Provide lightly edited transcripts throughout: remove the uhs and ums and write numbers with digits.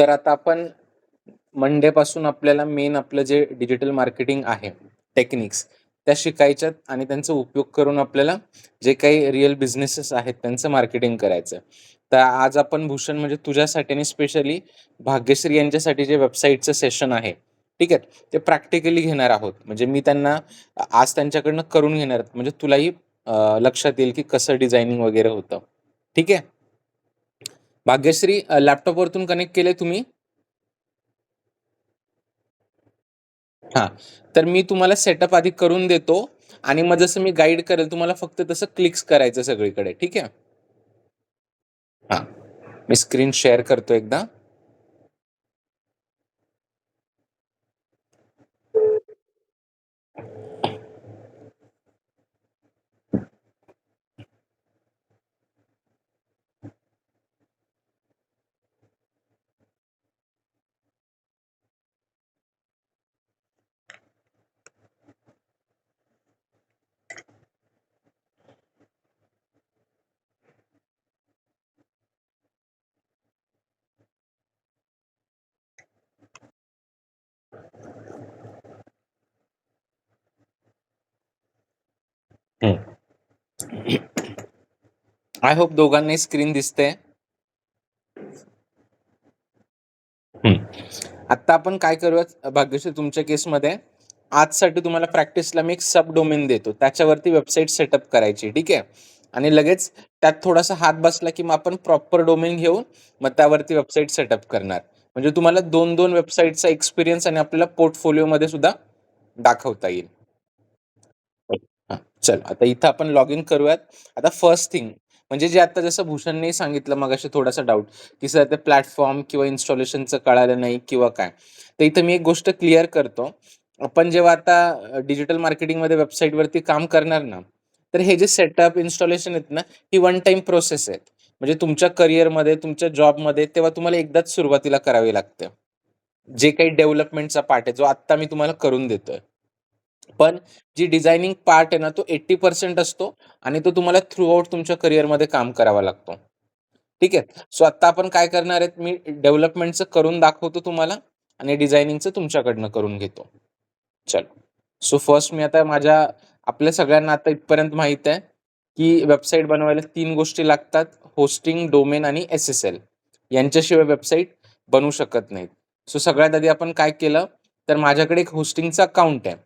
तर आता आपण मंडे पासून आपल्याला मेन आपलं जे डिजिटल मार्केटिंग आहे, टेक्निक्स त्या शिकायच्यात आणि त्यांचा उपयोग करून आपल्याला जे काही रिअल बिझनेसेस आहेत त्यांचं मार्केटिंग करायचं आहे. तर आज आपण भूषण म्हणजे तुझ्यासाठी आणि स्पेशली भाग्यश्री यांच्यासाठी जे वेबसाईटचं सेशन आहे, ठीक आहे, ते प्रॅक्टिकली घेणार आहोत. म्हणजे मी त्यांना आज त्यांच्याकडनं करून घेणार आहे. म्हणजे तुलाही लक्षात येईल की कसं डिझायनिंग वगैरे होतं. ठीक आहे. भाग्यश्री लॅपटॉपवरतून कनेक्ट केले तुम्ही? हां. तर मी तुम्हाला सेटअप आधी करून देतो आणि मग जसं मी गाईड करेल तुम्हाला फक्त तसं क्लिक्स करायचं सगळीकडे. ठीक आहे? हां. मी स्क्रीन शेअर करतो एकदा. हं. आय होप दोघांनाही स्क्रीन दिसते. हं. आत्ता आपण काय करूयात भाग्यश्री तुमच्या केसमध्ये आजसाठी तुम्हाला प्रॅक्टिसला मी एक सब डोमेन देतो. त्याच्यावरती वेबसाईट सेटअप करायची, ठीक आहे? आणि लगेच त्यात थोडासा हात बसला, की मग आपण प्रॉपर डोमेन घेऊन मग त्यावरती वेबसाईट सेटअप करणार. म्हणजे तुम्हाला 2-2 वेबसाईटचा एक्सपिरियन्स आणि आपल्याला पोर्टफोलिओमध्ये सुद्धा दाखवता येईल. हां, चल आता इथं आपण लॉग इन करूयात. आता फर्स्ट थिंग म्हणजे जे आता जसं भूषणने सांगितलं मगाशी थोडासा डाऊट, की सर ते प्लॅटफॉर्म किंवा इन्स्टॉलेशनचं कळालं नाही किंवा काय. तर इथं मी एक गोष्ट क्लिअर करतो. आपण जेव्हा आता डिजिटल मार्केटिंगमध्ये वेबसाईटवरती काम करणार ना, तर हे जे सेटअप, इन्स्टॉलेशन आहेत ना, ही वन टाईम प्रोसेस आहे. म्हणजे तुमच्या करिअरमध्ये, तुमच्या जॉबमध्ये तेव्हा तुम्हाला एकदाच सुरुवातीला करावी लागते. जे काही डेव्हलपमेंटचा पार्ट आहे, जो आत्ता मी तुम्हाला करून देतोय. पण जी डिझायनिंग पार्ट आहे ना, तो 80% असतो आणि तो तुम्हाला थ्रूआउट तुमच्या करिअरमध्ये काम करावा लागतो. ठीक आहे. सो आता आपण काय करणार आहेत, मी डेव्हलपमेंटचं करून दाखवतो तुम्हाला आणि डिझायनिंगचं तुमच्याकडनं करून घेतो. चलो. सो फर्स्ट मी आता आपल्या सगळ्यांना आता इथपर्यंत माहीत आहे, की वेबसाईट बनवायला 3 गोष्टी लागतात. होस्टिंग, डोमेन आणि एस-एस-एल. यांच्याशिवाय वेबसाईट बनवू शकत नाहीत. सो सगळ्यात आधी आपण काय केलं, तर माझ्याकडे एक होस्टिंगचं अकाउंट आहे.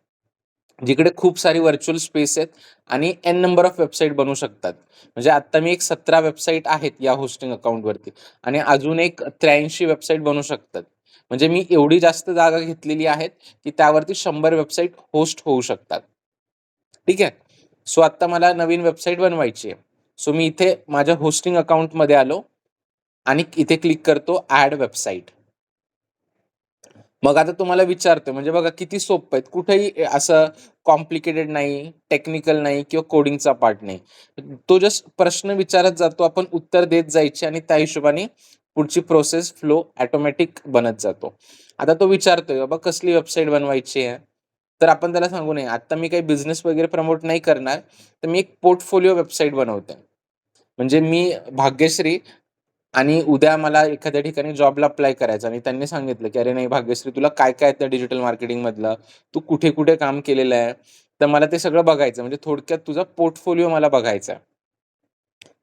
जिकडे खूप सारी व्हर्चुअल स्पेस आहेत आणि एन नंबर ऑफ वेबसाईट बनवू शकतात. म्हणजे आत्ता मी एक 17 वेबसाईट आहेत या होस्टिंग अकाउंटवरती आणि अजून एक 83 वेबसाईट बनवू शकतात. म्हणजे मी एवढी जास्त जागा घेतलेली आहे, की त्यावरती 100 वेबसाईट होस्ट होऊ शकतात. ठीक आहे. सो आत्ता मला नवीन वेबसाईट बनवायची आहे. सो मी इथे माझ्या होस्टिंग अकाउंटमध्ये आलो आणि इथे क्लिक करतो ॲड वेबसाईट. मग आता तुम्हाला विचारतोय म्हणजे बघा किती सोपं आहेत. कुठेही असं कॉम्प्लिकेटेड नाही, टेक्निकल नाही किंवा कोडिंगचा पार्ट नाही. तो जस्ट प्रश्न विचारत जातो, आपण उत्तर देत जायचे आणि त्या हिशोबाने पुढची प्रोसेस फ्लो ऑटोमॅटिक बनत जातो. आता तो विचारतोय, "बाबा कसली वेबसाईट बनवायची आहे?" तर आपण त्याला सांगू नये, "आता मी काही बिझनेस वगैरे प्रमोट नाही करणार, तर मी एक पोर्टफोलिओ वेबसाईट बनवतोय." म्हणजे मी भाग्यश्री आणि उद्या मला एखाद्या ठिकाणी जॉबला अप्लाय करायचं आणि त्यांनी सांगितलं, की "अरे नाही भाग्यश्री तुला काय-काय येतं डिजिटल मार्केटिंगमधलं? तू कुठे-कुठे काम केलेलं आहे?" तर मला ते सगळं बघायचं म्हणजे थोडक्यात तुझा पोर्टफोलिओ मला बघायचा आहे.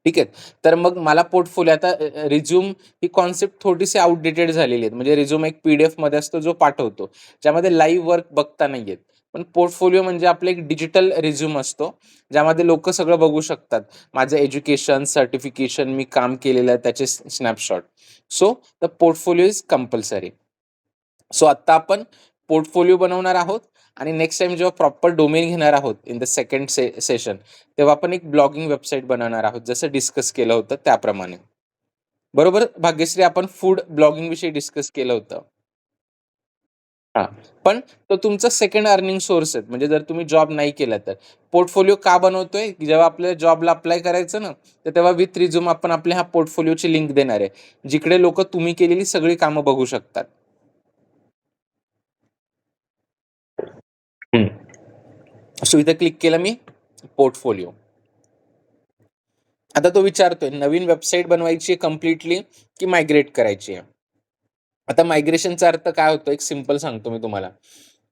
ठीक आहे. तर मग मला पोर्टफोलिओ आता रिझ्यूम ही कन्सेप्ट थोडीशी आउटडेटेड झालेली आहे. म्हणजे रिझ्यूम एक पी-डी-एफमध्ये असतो जो पाठवतो. ज्यामध्ये लाईव्ह वर्क बघता नाही येत. पण पोर्टफोलिओ म्हणजे आपलं एक डिजिटल रिझ्यूम असतो. ज्यामध्ये लोकं सगळं बघू शकतात. माझं एज्युकेशन, सर्टिफिकेशन, मी काम केलेलं आहे त्याचे snapshot. So the portfolio is compulsory. So आत्ता आपण पोर्टफोलिओ बनवणार आहोत आणि नेक्स्ट टाईम जेव्हा प्रॉपर डोमेन घेणार आहोत इन द सेकंड सेशन तेव्हा आपण एक ब्लॉगिंग वेबसाईट बनवणार आहोत, जसं डिस्कस केलं होतं त्याप्रमाणे. बरोबर भाग्यश्री आपण फूड ब्लॉगिंग विषयी डिस्कस केलं होतं. हां. पण तो तुमचा सेकंड अर्निंग सोर्स आहे. म्हणजे जर तुम्ही जॉब नाही केला तर. पोर्टफोलिओ का बनवतोय? की जेव्हा आपल्याला जॉबला अप्लाय करायचं ना, तर तेव्हा विथ रिझ्यूम आपण आपल्या ह्या पोर्टफोलिओची लिंक देणार आहे. जिकडे लोकं तुम्ही केलेली सगळी कामं बघू शकतात. हं. सो इथं क्लिक केलं मी पोर्टफोलिओ. आता तो विचारतोय नवीन वेबसाईट बनवायची आहे कंप्लीटली की मायग्रेट करायची आहे? आता मायग्रेशनचा अर्थ काय होतो, एक सिंपल सांगतो मी तुम्हाला.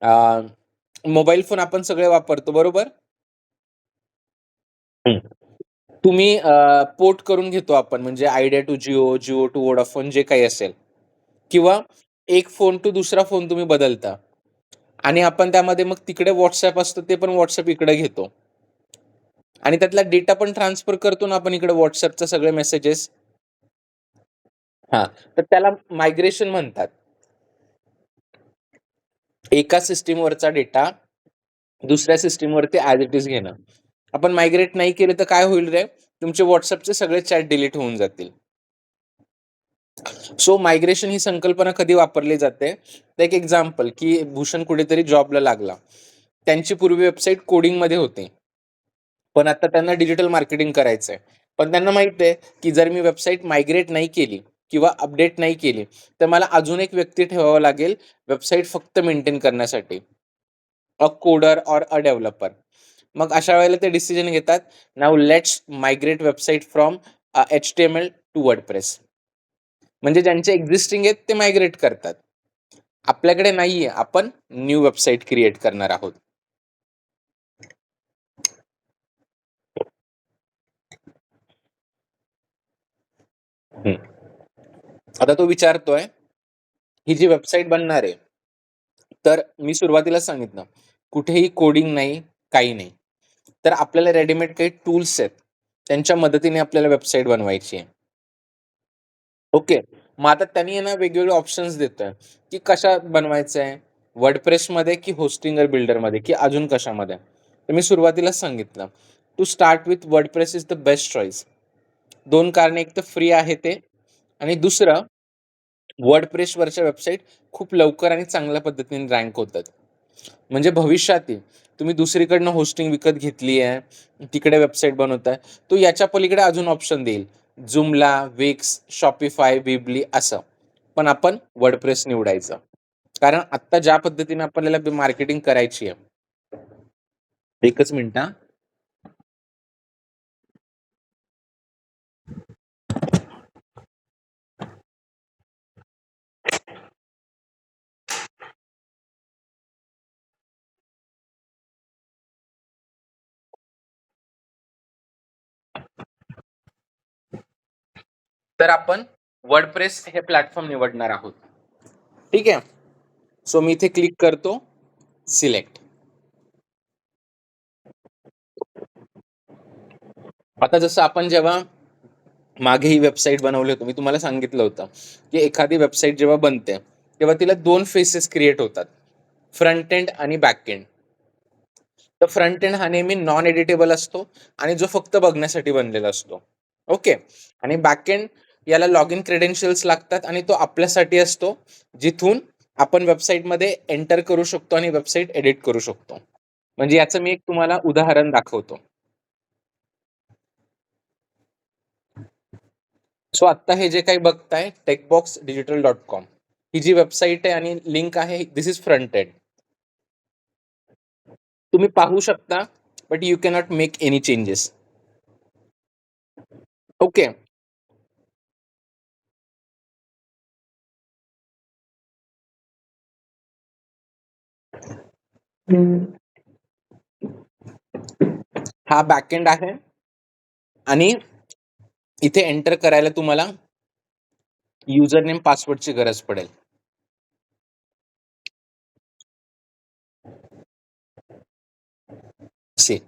अ, मोबाईल फोन आपण सगळे वापरतो, बरोबर? हं. तुम्ही पोर्ट करून घेतो आपण, म्हणजे Idea to Jio, Jio to Vodafone, जे काही असेल, किंवा एक फोन टू दुसरा फोन तुम्ही बदलता आणि आपण त्यामध्ये मग तिकडे WhatsApp असतं, ते पण WhatsApp इकडे घेतो आणि त्यातला डेटा पण ट्रान्सफर करतो ना आपण इकडे WhatsAppचे सगळे मेसेजेस. हां, तर त्याला मायग्रेशन म्हणतात. एका सिस्टमवरचा डेटा दुसऱ्या सिस्टमवरती ॲज इट इज घेणं. आपण मायग्रेट नाही केलं तर काय होईल रे? तुमचे WhatsAppचे सगळे चॅट डिलीट होऊन जातील. सो मायग्रेशन ही संकल्पना कधी वापरली जाते? तर एक एक्झाम्पल, की भूषण कुठेतरी जॉबला लागला. त्यांची पूर्वी वेबसाईट कोडिंगमध्ये होती. पण आता त्यांना डिजिटल मार्केटिंग करायचंय. पण त्यांना माहीत आहे, की जर मी वेबसाईट मायग्रेट नाही केली किंवा अपडेट नाही केली, तर मला अजून एक व्यक्ती ठेवावा लागेल वेबसाईट फक्त मेंटेन करण्यासाठी. A coder or a developer. मग अशा वेळेला ते डिसिजन घेतात, now let's migrate website from HTML to WordPress. म्हणजे ज्यांचे एक्झिस्टिंग आहेत ते मायग्रेट करतात. आपल्याकडे नाहीये, आपण न्यू वेबसाईट क्रिएट करणार आहोत. हं. आता तो विचारतोय, ही जी वेबसाईट बनणार आहे, तर मी सुरुवातीलाच सांगितलं, कुठेही कोडिंग नाही, काही नाही. तर आपल्याला रेडीमेड काही टूल्स आहेत, त्यांच्या मदतीने आपल्याला वेबसाईट बनवायची आहे. ओके. मग आता त्यांनी आहे ना वेगवेगळे ऑप्शन्स देतोय, की कशात बनवायचं आहे? WordPressमध्ये की होस्टिंगर बिल्डरमध्ये की अजून कशामध्ये? तर मी सुरुवातीलाच सांगितलं, to start with WordPress is the best choice. 2 कारणे, एक तर फ्री आहे ते आणि दुसरं WordPressवरच्या वेबसाईट खूप लवकर आणि चांगल्या पद्धतीने रँक होतात. म्हणजे भविष्यातही तुम्ही दुसरीकडनं होस्टिंग विकत घेतली आहे, तिकडे वेबसाईट बनवताय, तो याच्या पलीकडे अजून ऑप्शन देईल. Joomla, Wix, Shopify, Weebly असं. पण आपण WordPress निवडायचं. कारण आत्ता ज्या पद्धतीने आपल्याला मार्केटिंग करायची आहे. एकच मिनिट हां. तर आपण WordPress हे प्लॅटफॉर्म निवडणार आहोत. ठीक आहे. सो मी इथे क्लिक करतो, सिलेक्ट. आता जसं आपण जेव्हा मागे ही वेबसाईट बनवली होती, मी तुम्हाला सांगितलं होतं, की एखादी वेबसाईट जेव्हा बनते, तेव्हा तिला 2 फेसेस क्रिएट होतात. फ्रंट एंड आणि बॅक एंड. तर फ्रंट एंड हा नेहमी नॉन एडिटेबल असतो आणि जो फक्त बघण्यासाठी बनलेला असतो. ओके. आणि बॅक एंड याला लॉग इन क्रेडेन्शियल्स लागतात आणि तो आपल्यासाठी असतो, जिथून आपण वेबसाईटमध्ये एंटर करू शकतो आणि वेबसाईट एडिट करू शकतो. म्हणजे याचं मी एक तुम्हाला उदाहरण दाखवतो. सो आत्ता हे जे काही बघताय techboxdigital.com, ही जी वेबसाईट आहे आणि लिंक आहे, दिस इज फ्रंट एंड. तुम्ही पाहू शकता, but you cannot make any changes. Okay. हा बॅकएंड आहे आणि इथे एंटर करायला तुम्हाला युजर नेम पासवर्डची गरज पडेल. से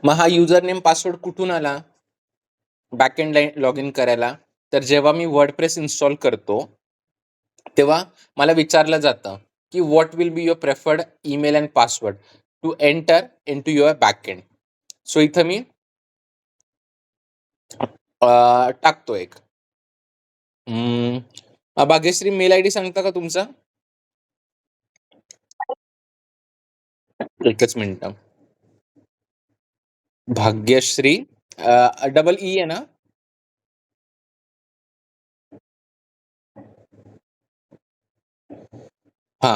मग हा युजर नेम पासवर्ड कुठून आला बॅकएंड लॉग इन करायला? तर जेव्हा मी वर्डप्रेस इन्स्टॉल करतो, तेव्हा मला विचारलं जातं, की what will be your preferred email and password to enter into your backend. So इथं मी टाकतो एक. भाग्यश्री, मेल आयडी सांगता का तुमचा? एकच मिनिट. भाग्यश्री डबल ई आहे ना? हा.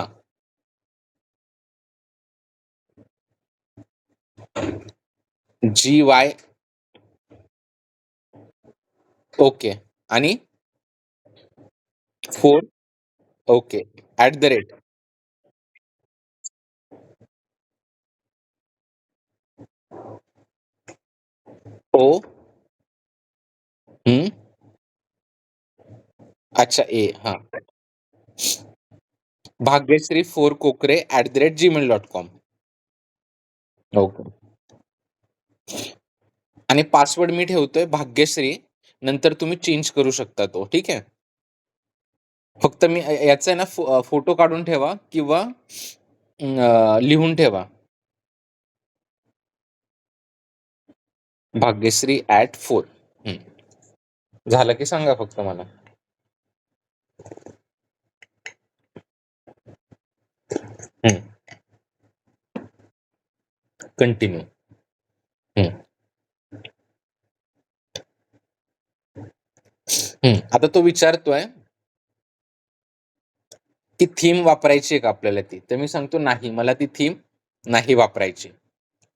GY okay. आणि 4 ओके. At the rate. ओ. हं. अच्छा ए. हां. भाग्यश्री 4 कोकरे @gmail.com. ओके. आणि पासवर्ड मी ठेवतोय भाग्यश्री. नंतर तुम्ही चेंज करू शकता तो. ठीक आहे. फक्त मी याचा आहे ना फोटो काढून ठेवा किंवा लिहून ठेवा. भाग्यश्री @4. हं. झालं की सांगा फक्त मला. हं. कंटिन्यू. हं. हं. आता तो विचारतोय की थीम वापरायची आहे का आपल्याला ती? तर मी सांगतो नाही, मला ती थीम नाही वापरायची.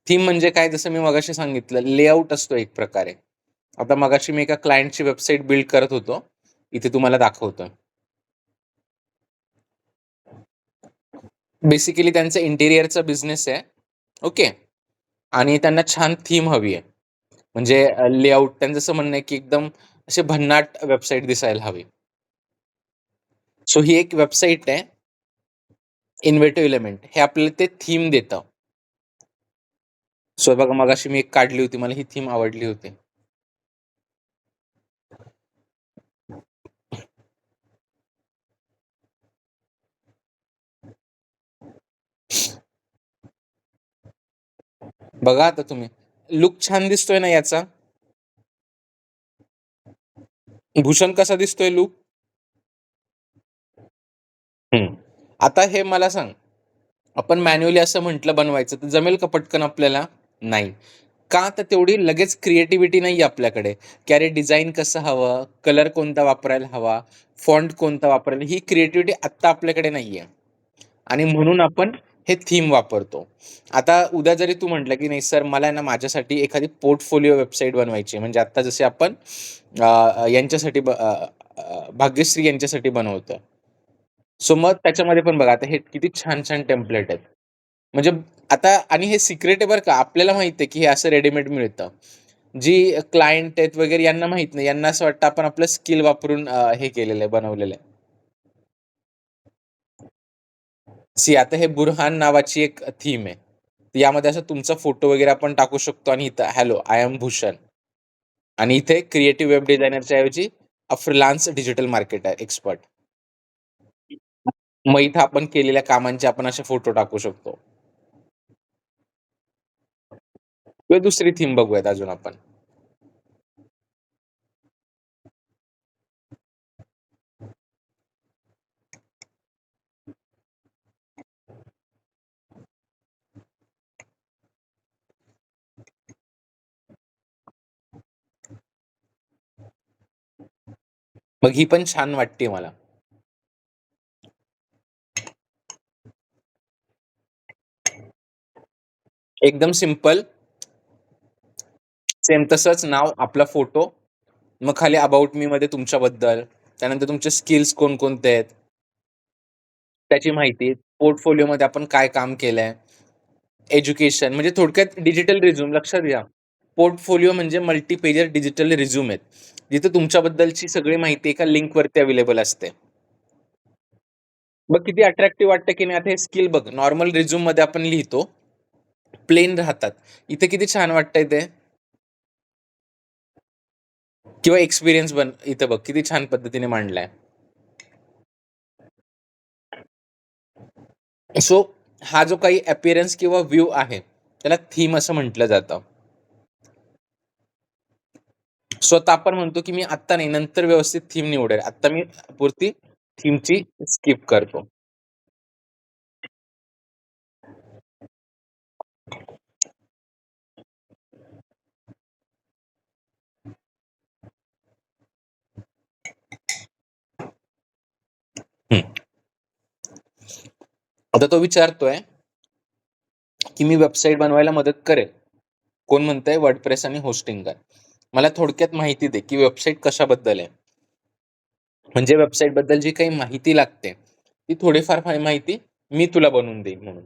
थीम म्हणजे काय? जसं मी मगाशी सांगितलं, लेआउट असतो एक प्रकारे. आता मगाशी मी एका क्लायंटची वेबसाईट बिल्ड करत होतो. इथे तुम्हाला दाखवतोय. बेसिकली त्यांचा इंटिरियरचा बिझनेस आहे. ओके. आणि त्यांना छान थीम हवी आहे. म्हणजे लेआउट त्यांचं असं म्हणणं आहे, की एकदम असे भन्नाट वेबसाईट दिसायला हवी. सो ही एक वेबसाईट आहे, इन्व्हेटिव्ह एलिमेंट. हे आपल्याला ते थीम देतं. सो बघा मगाशी मी एक काढली होती. मला ही थीम आवडली होती. बघा आता तुम्ही. लूक छान दिसतोय ना याचा? भूषण कसा दिसतोय लूक? हं. आता हे मला सांग, आपण मॅन्युअली असं म्हटलं बनवायचं, तर जमेल का पटकन आपल्याला? नाही. का? तर तेवढी लगेच क्रिएटिव्हिटी नाहीये आपल्याकडे, की अरे डिझाइन कसं हवं, कलर कोणता वापरायला हवा, फॉन्ट कोणता वापरायला, ही क्रिएटिव्हिटी आत्ता आपल्याकडे नाहीये. आणि म्हणून आपण हे थीम वापरतो. आता उद्या जरी तू म्हटलं, की "नाही सर, मला आहे ना माझ्यासाठी एखादी पोर्टफोलिओ वेबसाईट बनवायची आहे." म्हणजे आत्ता जसे आपण यांच्यासाठी भाग्यश्री यांच्यासाठी बनवतोय. सो मग त्याच्यामध्ये पण बघा आता हे किती छान-छान टेम्प्लेट आहेत. म्हणजे आता आणि हे सिक्रेट आहे बरं का. आपल्याला माहिती आहे, की हे असं रेडीमेड मिळतं. जी क्लायंट आहेत वगैरे यांना माहीत नाही. यांना असं वाटतं आपण आपलं स्किल वापरून हे केलेलं आहे, बनवलेलं आहे. सी आता हे बुरहान नावाची एक थीम आहे. यामध्ये असं तुमचा फोटो वगैरे आपण टाकू शकतो आणि इथं हॅलो, आय एम भूषण आणि इथे क्रिएटिव्ह वेब डिझायनरच्या ऐवजी फ्रीलान्स डिजिटल मार्केटर एक्सपर्ट. मग इथं आपण केलेल्या कामांचे आपण असे फोटो टाकू शकतो. किंवा दुसरी थीम बघूयात अजून आपण. मग ही पण छान वाटते मला. एकदम सिंपल, सेम तसंच नाव, आपला फोटो, मग खाली अबाउट मी मध्ये तुमच्याबद्दल, त्यानंतर तुमचे स्किल्स कोणकोणते आहेत, त्याची माहिती, पोर्टफोलिओमध्ये आपण काय काम केलंय, एज्युकेशन म्हणजे थोडक्यात डिजिटल रिझ्यूम लक्षात घ्या. पोर्टफोलिओ म्हणजे मल्टीपेजर डिजिटल रिझ्यूम आहेत. जिथे तुमच्याबद्दलची सगळी माहिती एका लिंकवरती अवेलेबल असते. मग किती अट्रॅक्टिव्ह वाटतं की नाही? आता हे स्किल बघ, नॉर्मल रिझ्यूममध्ये आपण लिहितो, प्लेन राहतात. इथे किती छान वाटतंय ते. किंवा एक्सपिरियन्स इथं बघ किती छान पद्धतीने मांडलाय. सो हा जो काही अपीअरन्स किंवा व्ह्यू आहे, त्याला थीम असं म्हटलं जातं. स्वतः आपण म्हणतो, की मी आत्ता नाही, नंतर व्यवस्थित थीम निवडेल. आत्ता मी पुरती थीमची स्किप करतो. हं. आता तो विचारतोय, की मी वेबसाईट बनवायला मदत करेल. कोण म्हणतंय? वर्डप्रेस आणि होस्टिंग कर. मला थोडक्यात माहिती दे, की वेबसाईट कशाबद्दल आहे. म्हणजे वेबसाईटबद्दल जी काही माहिती लागते, ती थोडीफार माहिती मी तुला बनवून देईन म्हणून.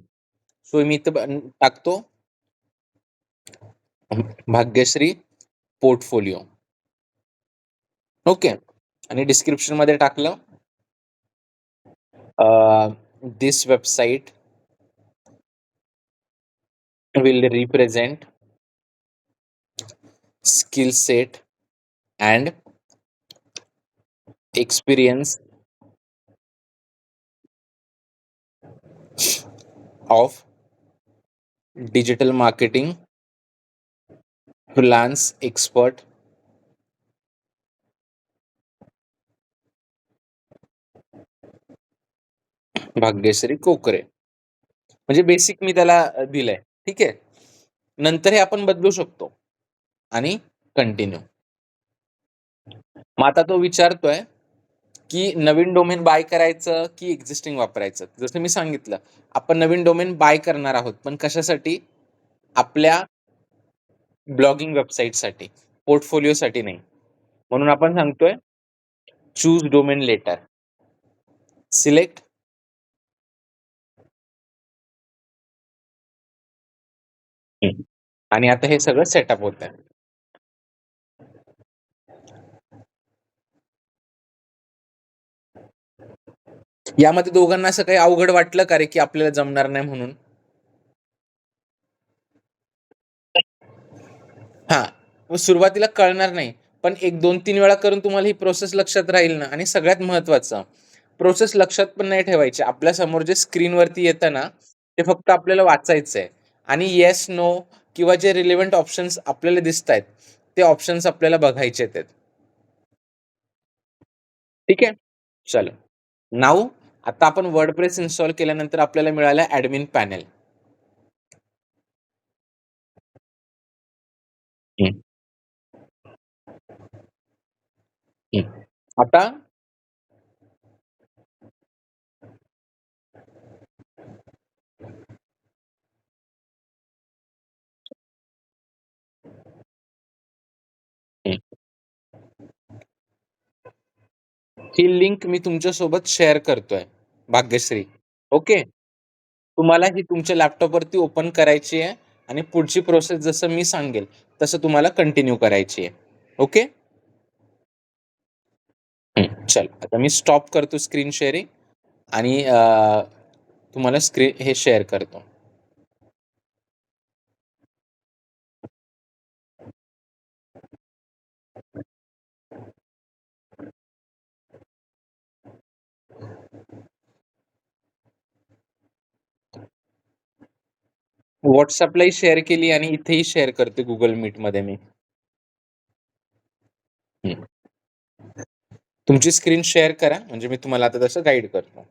सो मी इथं टाकतो भाग्यश्री पोर्टफोलिओ. ओके. आणि डिस्क्रिप्शनमध्ये टाकलं this website will represent skill set and experience of digital marketing freelance expert Bhagyashree Kokare. म्हणजे बेसिक मी त्याला दिलंय. ठीक आहे. नंतर हे आपण बदलू शकतो आणि कंटिन्यू. मग आता तो विचारतोय, की नवीन डोमेन बाय करायचं की एक्झिस्टिंग वापरायचं? जसं मी सांगितलं, आपण नवीन डोमेन बाय करणार आहोत. पण कशासाठी? आपल्या ब्लॉगिंग वेबसाईटसाठी, पोर्टफोलिओसाठी नाही. म्हणून आपण सांगतोय चूज डोमेन लेटर. सिलेक्ट आणि आता हे सगळं सेटअप होतंय. यामध्ये दोघांना असं काही अवघड वाटलं का रे, की आपल्याला जमणार नाही म्हणून? हां, मग सुरुवातीला कळणार नाही. पण एक 2-3 वेळा करून तुम्हाला ही प्रोसेस लक्षात राहील ना. आणि सगळ्यात महत्त्वाचं, प्रोसेस लक्षात पण नाही ठेवायची. आपल्यासमोर जे स्क्रीनवरती येतं ना, ते फक्त आपल्याला वाचायचं आहे. आणि येस, नो किंवा जे रिलेव्हंट ऑप्शन्स आपल्याला दिसतायत, ते ऑप्शन्स आपल्याला बघायचे आहेत. ठीक आहे? चलो. नाऊ आता आपण वर्डप्रेस इन्स्टॉल केल्यानंतर आपल्याला मिळालं ॲडमिन पॅनेल. हं, हं. आता हं, ही लिंक मी तुमच्यासोबत शेअर करतोय, भाग्यश्री. ओके. तुम्हाला ही तुमच्या लॅपटॉपवरती ओपन करायची आहे आणि पुढची प्रोसेस जसं मी सांगेल, तसं तुम्हाला कंटिन्यू करायची आहे. ओके? चल. आता मी स्टॉप करतो स्क्रीन शेअरिंग आणि तुम्हाला स्क्रीन हे शेअर करतो. WhatsAppलाही शेअर केली आणि इथेही शेअर करते Google Meetमध्ये मी. हं. तुमची स्क्रीन शेअर करा, म्हणजे मी तुम्हाला आता तसं गाईड करतो.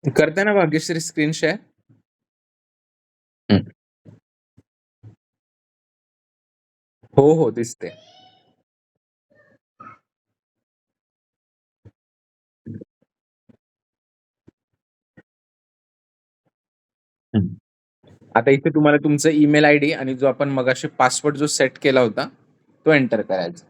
करते ना भाग्यश्री स्क्रीन शेअर? हं. हो, हो. दिसते. आता इथे तुम्हाला तुमचा ईमेल आयडी आणि जो आपण मगाशी पासवर्ड जो सेट केला होता, तो एंटर करायचा.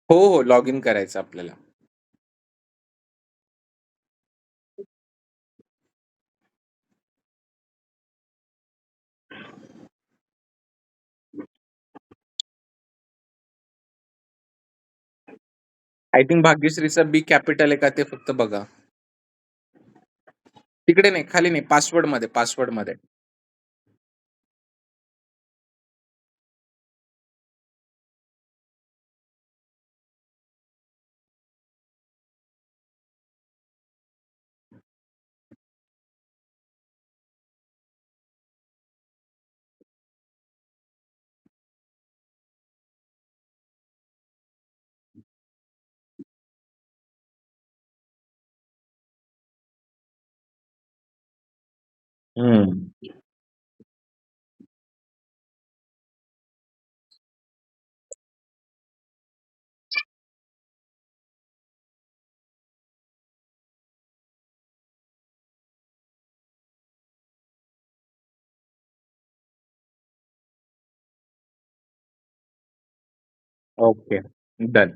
हो, हो. लॉग इन करायचं आपल्याला. आय थिंक भाग्यश्रीचा बी कॅपिटल आहे का ते फक्त बघा. तिकडे नाही, खाली नाही, पासवर्डमध्ये. हं. ओके. डन.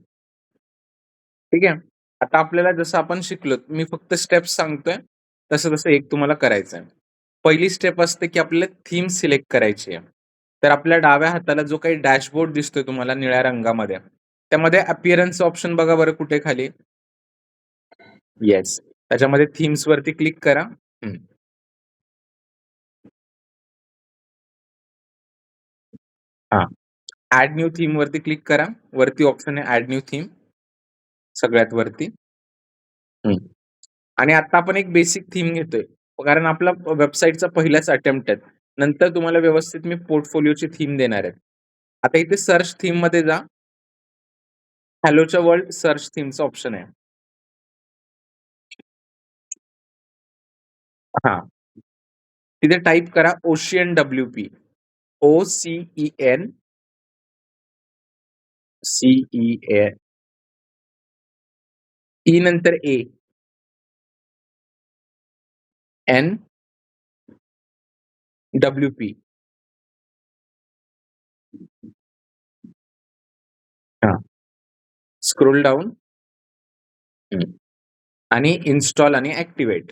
ठीक आहे. आता आपल्याला जसं आपण शिकलोत, मी फक्त स्टेप्स सांगतोय, तसं-तसं एक तुम्हाला करायचं आहे. पहिली स्टेप असते, की आपल्याला थीम सिलेक्ट करायची आहे. तर आपल्या डाव्या हाताला जो काही डॅशबोर्ड दिसतोय तुम्हाला निळ्या रंगामध्ये, त्यामध्ये अपीअरन्स ऑप्शन बघा बरं कुठे खाली? येस. त्याच्यामध्ये थीम्स वरती क्लिक करा. हं. हां. ॲड न्यू थीम वरती क्लिक करा. वरती ऑप्शन आहे ॲड न्यू थीम सगळ्यात वरती. हं. आणि आता आपण एक बेसिक थीम घेतोय. कारण आपला वेबसाईटचा पहिलाच अटेम्प्ट आहे. नंतर तुम्हाला व्यवस्थित मी पोर्टफोलिओची थीम देणार आहे. आता इथे सर्च थीममध्ये जा. हॅलोच्या वर्ल्ड सर्च थीमचा ऑप्शन आहे. हां. तिथे टाइप करा ocean WP. OCEN CEN E नंतर ए, एन, डब्ल्यूपी. हां. Scroll down. आणि इन्स्टॉल आणि ॲक्टिव्हेट.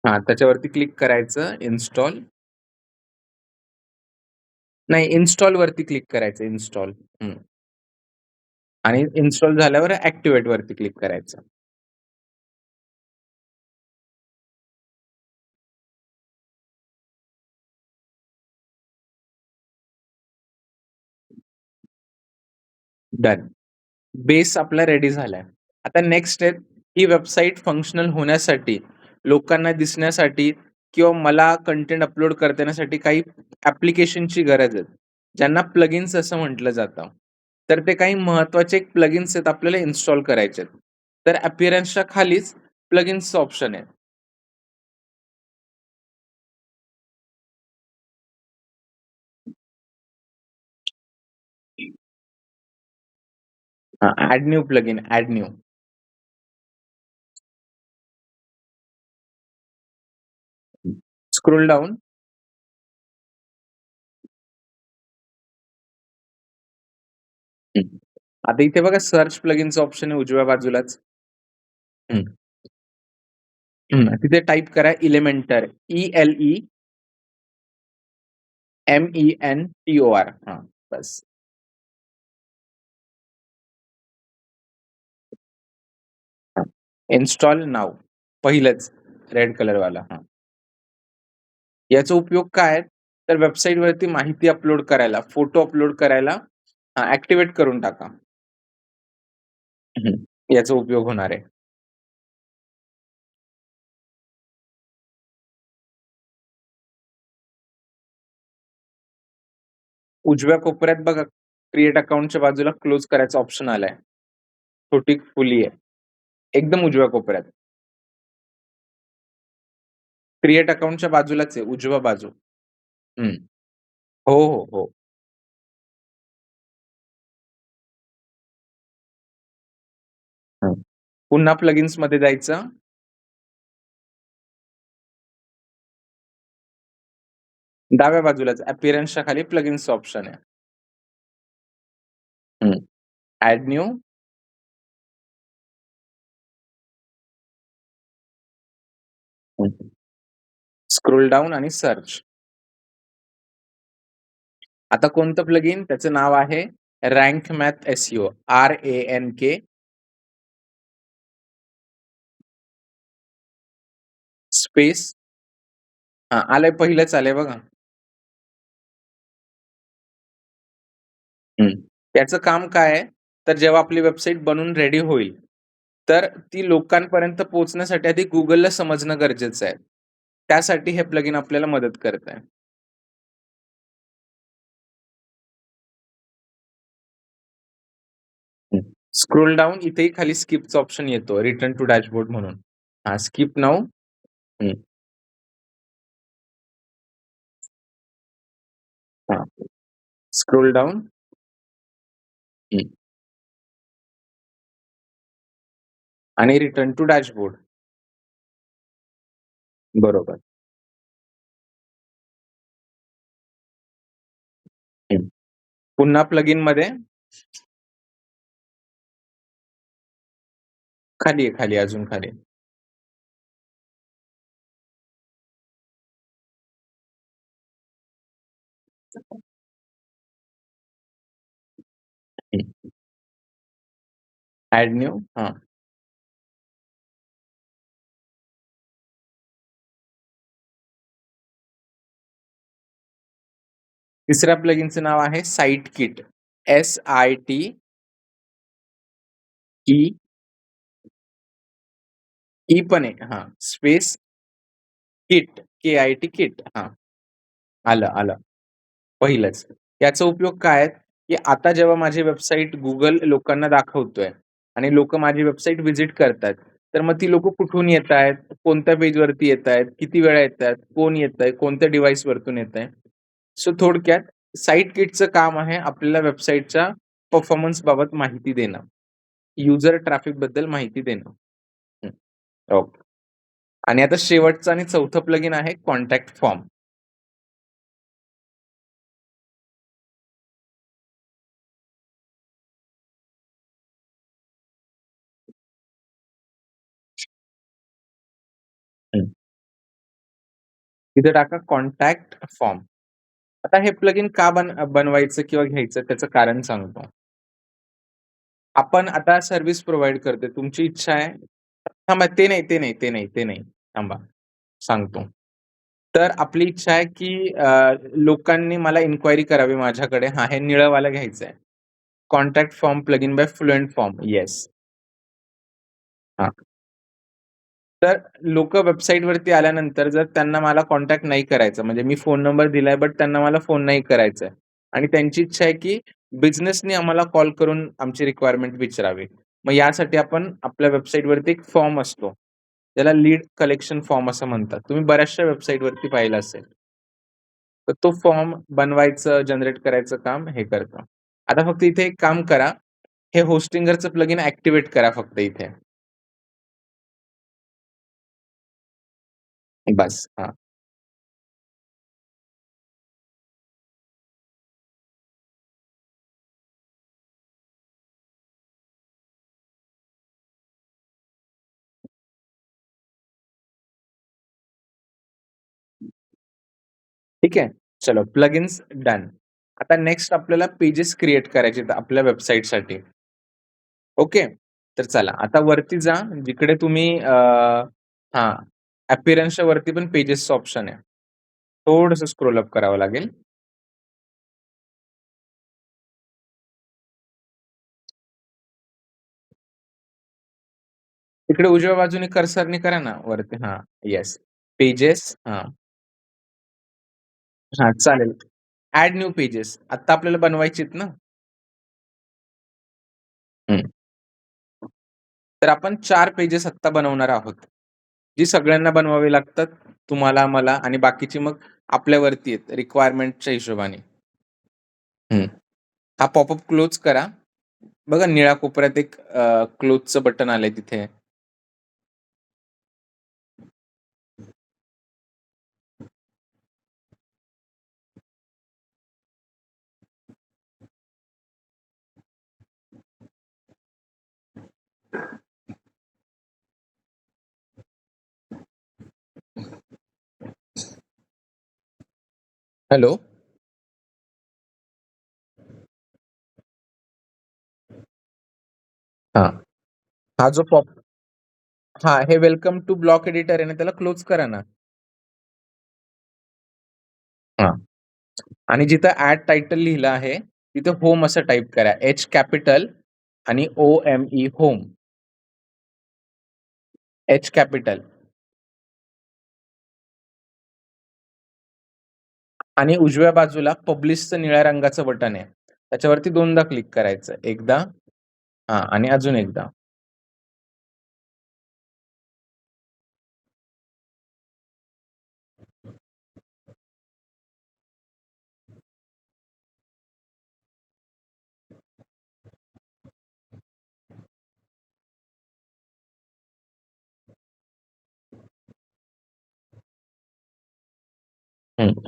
हां, त्याच्यावरती क्लिक करायचं इन्स्टॉल. नाही, इन्स्टॉल वरती क्लिक करायचं इन्स्टॉल. आणि इन्स्टॉल झाल्यावर ॲक्टिव्हेट वरती क्लिक करायचं. डन. बेस आपला रेडी झालाय. आता नेक्स्ट स्टेप, ही वेबसाईट फंक्शनल होण्यासाठी, लोकांना दिसण्यासाठी किंवा मला कंटेंट अपलोड करण्यासाठी काही ॲप्लिकेशनची गरज आहे. ज्यांना प्लगइन्स असं म्हटलं जातं. तर ते काही महत्त्वाचे प्लगइन्स आहेत आपल्याला इन्स्टॉल करायचे आहेत. तर अपीअरन्सच्या खालीच प्लगइन्सचं ऑप्शन आहे. हां, add new plugin, add new. Scroll down. आता इथे बघा सर्च प्लगइनचं ऑप्शन आहे उजव्या बाजूलाच. हं, तिथे टाइप करा एलिमेंटर. ELEMENTOR. हां, बस. हां. Install now. पहिलंच रेड कलरवाला. हां. याचा उपयोग काय आहे? तर वेबसाईटवरती माहिती अपलोड करायला, फोटो अपलोड करायला ॲक्टिव्हेट करून टाका. हं. याचा उपयोग होणार आहे. उजव्या कोपऱ्यात बघा क्रिएट अकाउंटच्या बाजूला क्लोज करायचा ऑप्शन आलाय. छोटी फुली आहे. एकदम उजव्या कोपऱ्यात. क्रिएट अकाउंटच्या बाजूलाच आहे, उजवा बाजू. हं. हो, हो, हो. हं. पुन्हा प्लगइन्समध्ये जायचं. डाव्या बाजूलाच अपीअरन्सच्या खाली प्लगइन्सचं ऑप्शन आहे. हं. Add new. हं. स्क्रोल डाउन आणि सर्च. आता कोणतं प्लगइन? त्याचं नाव आहे rank math SEO. RANK space हां, आलंय पहिलंच आलंय बघा. हं. त्याचं काम काय आहे? तर जेव्हा आपली वेबसाईट बनून रेडी होईल, तर ती लोकांपर्यंत पोहोचण्यासाठी आधी Googleला समजणं गरजेचं आहे. त्यासाठी हे प्लगइन आपल्याला मदत करत आहे. हं. स्क्रोल डाउन इथेही खाली स्किपचा ऑप्शन येतो, रिटर्न टू डॅशबोर्ड म्हणून. हां, स्किप नाऊ. हं. हां. Scroll down. हं. आणि रिटर्न टू डॅशबोर्ड. बरोबर. हं. पुन्हा प्लगइनमध्ये खाली आहे, खाली अजून खाली. हं. ॲड न्यू. हां. तिसऱ्या प्लगइनचं नाव आहे site kit. SIT E E पण आहे. हां. Space kit, KIT kit. हां. आलं, आलं. पहिलंच. याचा उपयोग काय आहे, की आता जेव्हा माझी वेबसाईट Google लोकांना दाखवतोय आणि लोकं माझी वेबसाईट व्हिजिट करतायत, तर मग ती लोकं कुठून येतायत, कोणत्या पेजवरती येतायत, किती वेळा येतायत, कोण येतंय, कोणत्या डिव्हाइसवरतून येतंय. सो थोडक्यात साइट किटचं काम आहे आपल्याला वेबसाईटच्या परफॉर्मन्स बाबत माहिती देणं. युजर ट्रॅफिकबद्दल माहिती देणं. हं. ओके. आणि आता शेवटचं आणि चौथं प्लगइन आहे कॉन्टॅक्ट फॉर्म. हं. तिथे टाका कॉन्टॅक्ट फॉर्म. आता हे प्लगइन का बनवायचं किंवा घ्यायचं त्याचं कारण सांगतो. आपण आता सर्व्हिस प्रोव्हाईड करतोय. तुमची इच्छा आहे थांबा ते नाही, ते नाही, ते नाही, ते नाही. थांबा, सांगतो. तर आपली इच्छा आहे, की लोकांनी मला इन्क्वायरी करावी माझ्याकडे. हां, हे निळंवालं घ्यायचंय. Contact form plugin by fluent form. Yes. हां. तर लोकं वेबसाईटवरती आल्यानंतर जर त्यांना मला कॉन्टॅक्ट नाही करायचा, म्हणजे मी फोन नंबर दिलाय, बट त्यांना मला फोन नाही करायचा आहे आणि त्यांची इच्छा आहे, की बिझनेसनी आम्हाला कॉल करून आमची रिक्वायरमेंट विचारावी. मग यासाठी आपण आपल्या वेबसाईटवरती एक फॉर्म असतो. त्याला लीड कलेक्शन फॉर्म असं म्हणतात. तुम्ही बऱ्याचशा वेबसाईटवरती पाहिलं असेल. तर तो फॉर्म बनवायचं, जनरेट करायचं काम हे करतं. आता फक्त इथे एक काम करा, हे होस्टिंगरचं प्लगइन ॲक्टिव्हेट करा फक्त इथे. बस. हां. ठीक आहे. चलो प्लगइन्स डन. आता नेक्स्ट आपल्याला पेजेस क्रिएट करायचे आहेत आपल्या वेबसाईटसाठी. ओके. तर चला आता वरती जा जिकडे तुम्ही हां, अपीअरन्सच्या वरती पण पेजेसचं ऑप्शन आहे. थोडंसं स्क्रोल अप करावं लागेल. इकडे उजव्या बाजूने कर्सरने करा ना वरती. हां, येस. पेजेस हां, हां, चालेल. Add new pages. आत्ता आपल्याला बनवायचेत ना? हं. तर आपण 4 पेजेस आत्ता बनवणार आहोत. जी सगळ्यांना बनवावी लागतात. तुम्हाला, मला आणि बाकीची मग आपल्यावरती आहेत रिक्वायरमेंटच्या हिशोबाने. हं. हा पॉपअप क्लोज करा. बघा निळ्या कोपऱ्यात एक क्लोजचं बटन आलंय तिथे. हॅलो? हां. हा जो पॉप हां, हे वेलकम टू ब्लॉक एडिटर आहे ना, त्याला क्लोज करा ना. हां. आणि जिथं ॲड टायटल लिहिलं आहे, तिथे होम असं टाइप करा. एच कॅपिटल आणि OME होम. एच कॅपिटल आणि उजव्या बाजूला पब्लिशचं निळ्या रंगाचं बटन आहे. त्याच्यावरती दोनदा क्लिक करायचं. एकदा हां आणि अजून एकदा.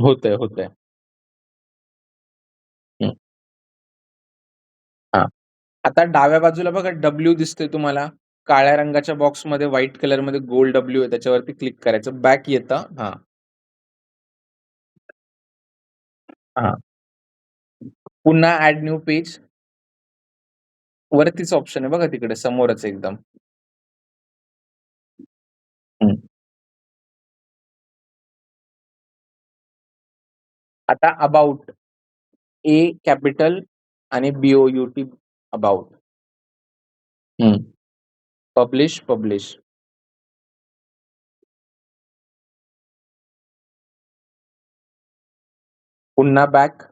होतंय, होतंय. हं, हां. आता डाव्या बाजूला बघा डब्ल्यू दिसतोय तुम्हाला? काळ्या रंगाच्या बॉक्समध्ये व्हाईट कलरमध्ये गोल डब्ल्यू आहे त्याच्यावरती क्लिक करायचं. बॅक येतं. हां, हां. पुन्हा ॲड न्यू पेज वरतीच ऑप्शन आहे बघा तिकडे समोरच एकदम. हं. आता अबाउट ए कॅपिटल आणि BOUT अबाउट. हं. Publish, publish. पुन्हा बॅक.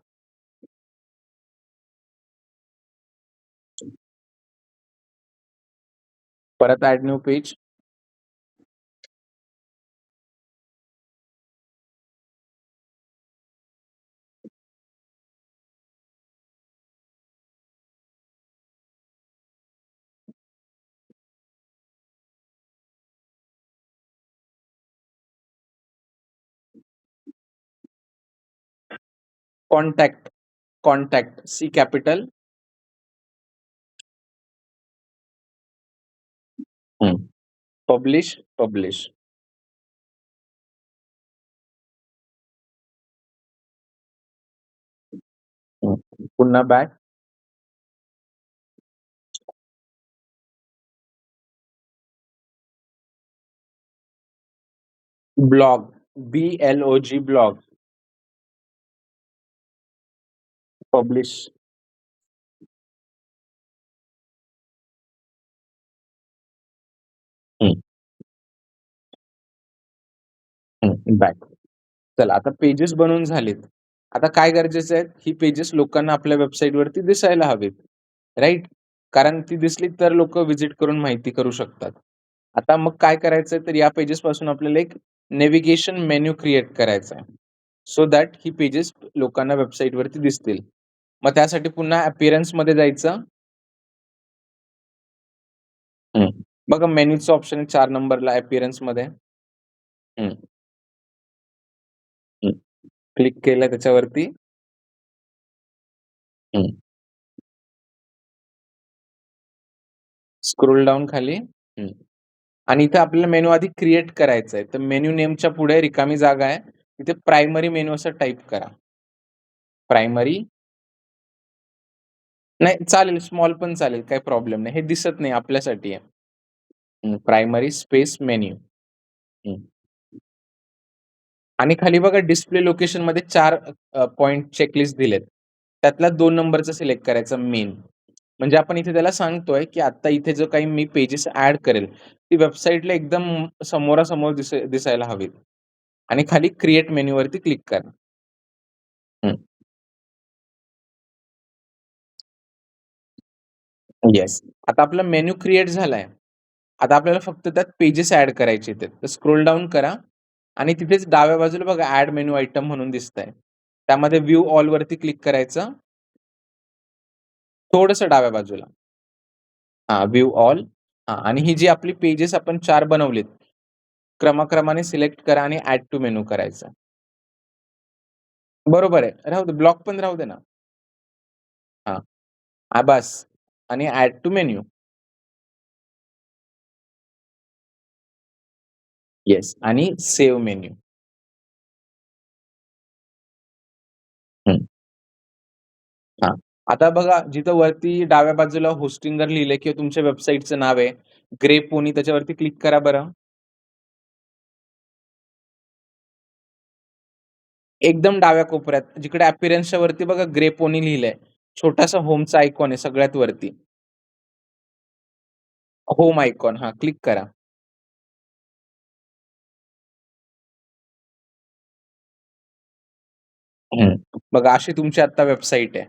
परत add new page. Contact, contact C capital. हं. Publish, publish. हं. पुन्हा back. Blog, BLOG blog. Publish. हं, हं. बॅक. चला आता पेजेस बनवून झालेत. आता काय गरजेचं आहे? ही पेजेस लोकांना आपल्या वेबसाईटवरती दिसायला हवेत, राइट? कारण ती दिसली तर लोकं व्हिजिट करून माहिती करू शकतात. आता मग काय करायचंय तर या पेजेसपासून आपल्याला एक नेव्हिगेशन मेनू क्रिएट करायचा आहे. सो दॅट ही पेजेस लोकांना वेबसाईटवरती दिसतील. मग त्यासाठी पुन्हा अपीअरन्समध्ये जायचं. हं. बघा मेनूचं ऑप्शन आहे 4 नंबरला अपीअरन्समध्ये. हं, हं. क्लिक केलं त्याच्यावरती. हं. स्क्रोल डाउन खाली. हं. आणि इथे आपल्याला मेनू आधी क्रिएट करायचा आहे. तर मेनू नेमच्या पुढे रिकामी जागा आहे. तिथे प्रायमरी मेनू असं टाइप करा. प्रायमरी नाही चालेल, स्मॉल पण चालेल, काही प्रॉब्लेम नाही. हे दिसत नाही आपल्यासाठी आहे. Primary space menu. हं. आणि खाली बघा डिस्प्ले लोकेशनमध्ये 4 पॉइंट चेकलिस्ट दिलेत. त्यातला 2 नंबरचा सिलेक्ट करायचा मेन. म्हणजे आपण इथे त्याला सांगतोय, की आता इथे जो काही मी पेजेस ॲड करेल, ती वेबसाईटला एकदम समोरासमोर दिसायला हवीत आणि खाली क्रिएट मेनूवरती क्लिक करा. हं. येस. आता आपला मेनू क्रिएट झालाय. आता आपल्याला फक्त त्यात पेजेस ॲड करायचे आहेत. तर स्क्रोल डाउन करा आणि तिथेच डाव्या बाजूला बघा ॲड मेनू आयटम म्हणून दिसतंय. त्यामध्ये व्ह्यू ऑल वरती क्लिक करायचं. थोडंसं डाव्या बाजूला. हां, व्ह्यू ऑल. हां आणि ही जी आपली पेजेस आपण 4 बनवलीत, क्रमाक्रमाने सिलेक्ट करा आणि ॲड टू मेनू करायचं. बरोबर आहे. राहू दे, ब्लॉक पण राहू दे ना. हां, बास आणि ॲड टू मेनू. येस आणि सेव्ह मेनू. हं, हां. आता बघा जिथं वरती डाव्या बाजूला होस्टिंगर लिहिलंय किंवा तुमच्या वेबसाईटचं नाव आहे, ग्रे पोनी त्याच्यावरती क्लिक करा बरं. एकदम डाव्या कोपऱ्यात जिकडे अपीअरन्सच्या वरती बघा ग्रे पोनी लिहिलंय. छोटासा होमचा आयकॉन आहे सगळ्यात वरती. होम आयकॉन हां, क्लिक करा. हं. बघा अशी तुमची आता वेबसाईट आहे.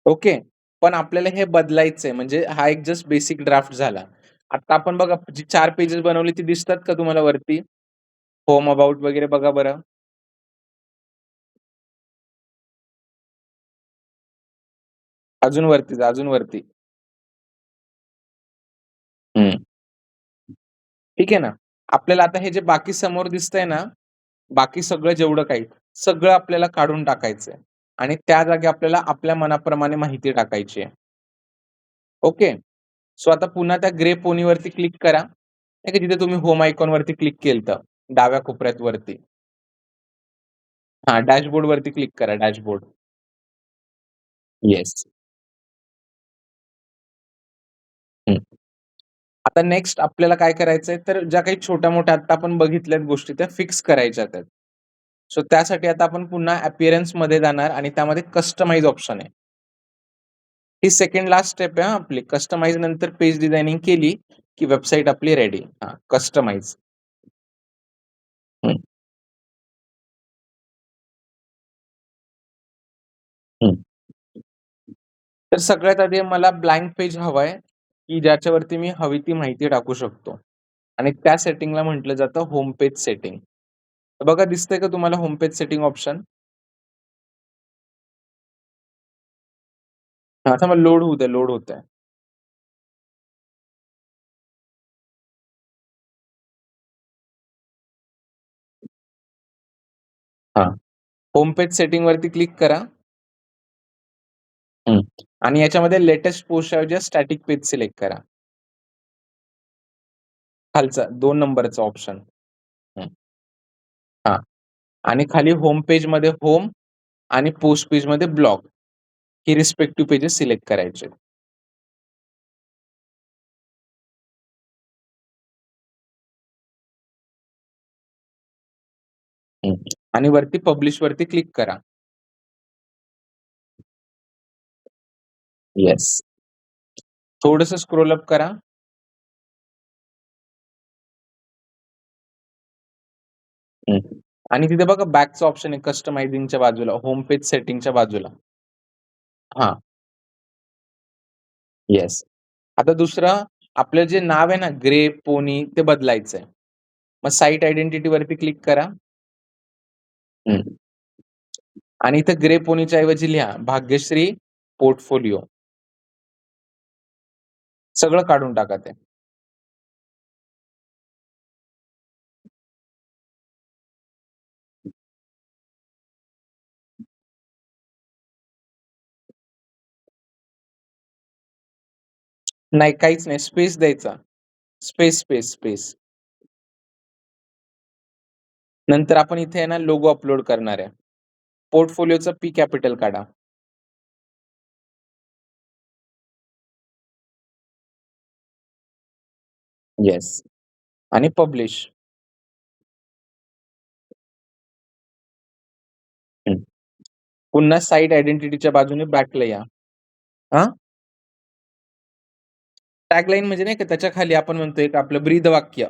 ओके. पण आपल्याला हे बदलायचंय म्हणजे हा एक जस्ट बेसिक ड्राफ्ट झाला. आता आपण बघा जी 4 पेजेस बनवली ती दिसतात का तुम्हाला वरती? होम, अबाउट वगैरे बघा बरं. अजून वरती जा, अजून वरती. हं. ठीक आहे ना. आपल्याला आता हे जे बाकी समोर दिसतंय ना, बाकी सगळं जेवढं काही, सगळं आपल्याला काढून टाकायचंय आणि त्या जागी आपल्याला आपल्या मनाप्रमाणे माहिती टाकायची आहे. ओके. सो आता पुन्हा त्या ग्रे पोनीवरती क्लिक करा. नाही का जिथे तुम्ही होम आयकॉनवरती क्लिक केलतं, डाव्या कोपऱ्यात वरती. हां, डॅशबोर्डवरती क्लिक करा, डॅशबोर्ड. येस. हं. आता नेक्स्ट आपल्याला काय करायचंय, तर ज्या काही छोट्या-मोठ्या आत्ता आपण बघितल्यात गोष्टी त्या फिक्स करायच्यात आहेत. सो त्यासाठी आता आपण पुन्हा अपीअरन्समध्ये जाणार आणि त्यामध्ये कस्टमाइज ऑप्शन आहे. ही सेकंड लास्ट स्टेप आहे हां आपली. कस्टमाइज नंतर पेज डिझायनिंग केली, की वेबसाईट आपली रेडी. हां, कस्टमाइज. हं, हं. तर सगळ्यात आधी मला ब्लँक पेज हवंय, की ज्याच्यावरती मी हवी ती माहिती टाकू शकतो आणि त्या सेटिंगला म्हटलं जातं होम पेज सेटिंग. बघा दिसतंय का तुम्हाला होम पेज सेटिंग ऑप्शन? हां, थांबा लोड होऊ द्या, लोड होतंय. हां, होम पेज सेटिंगवरती क्लिक करा. हं. आणि याच्यामध्ये लेटेस्ट पोस्टऐवजी स्टॅटिक पेज सिलेक्ट करा. खालचा 2 नंबरचा ऑप्शन. हं. हां. आणि खाली होम पेजमध्ये होम आणि पोस्ट पेजमध्ये ब्लॉग ही रिस्पेक्टिव्ह पेजेस सिलेक्ट करायचे. हं. आणि वरती पब्लिश वरती क्लिक करा. येस. थोडंसं स्क्रोल अप करा. हं. आणि तिथे बघा बॅकचं ऑप्शन आहे कस्टमायझिंगच्या बाजूला, होम पेज सेटिंगच्या बाजूला. हां, येस. आता दुसरं आपलं जे नाव आहे ना, ग्रे पोनी ते बदलायचंय. मग साइट आयडेंटिटी वरती क्लिक करा. हं. आणि इथं ग्रे पोनीच्या ऐवजी लिहा भाग्यश्री पोर्टफोलिओ. सगळं काढून टाका ते. नाही काहीच नाही. स्पेस द्यायचा. Space, space, space. नंतर आपण इथे आहे ना लोगो अपलोड करणार आहे. पोर्टफोलिओचं पी कॅपिटल काढा. येस आणि पब्लिश. हं. पुन्हा साइट आयडेंटिटीच्या बाजूने बॅकला या. हां? टॅगलाईन म्हणजे नाही का त्याच्या खाली आपण म्हणतो एक आपलं ब्रीद वाक्य.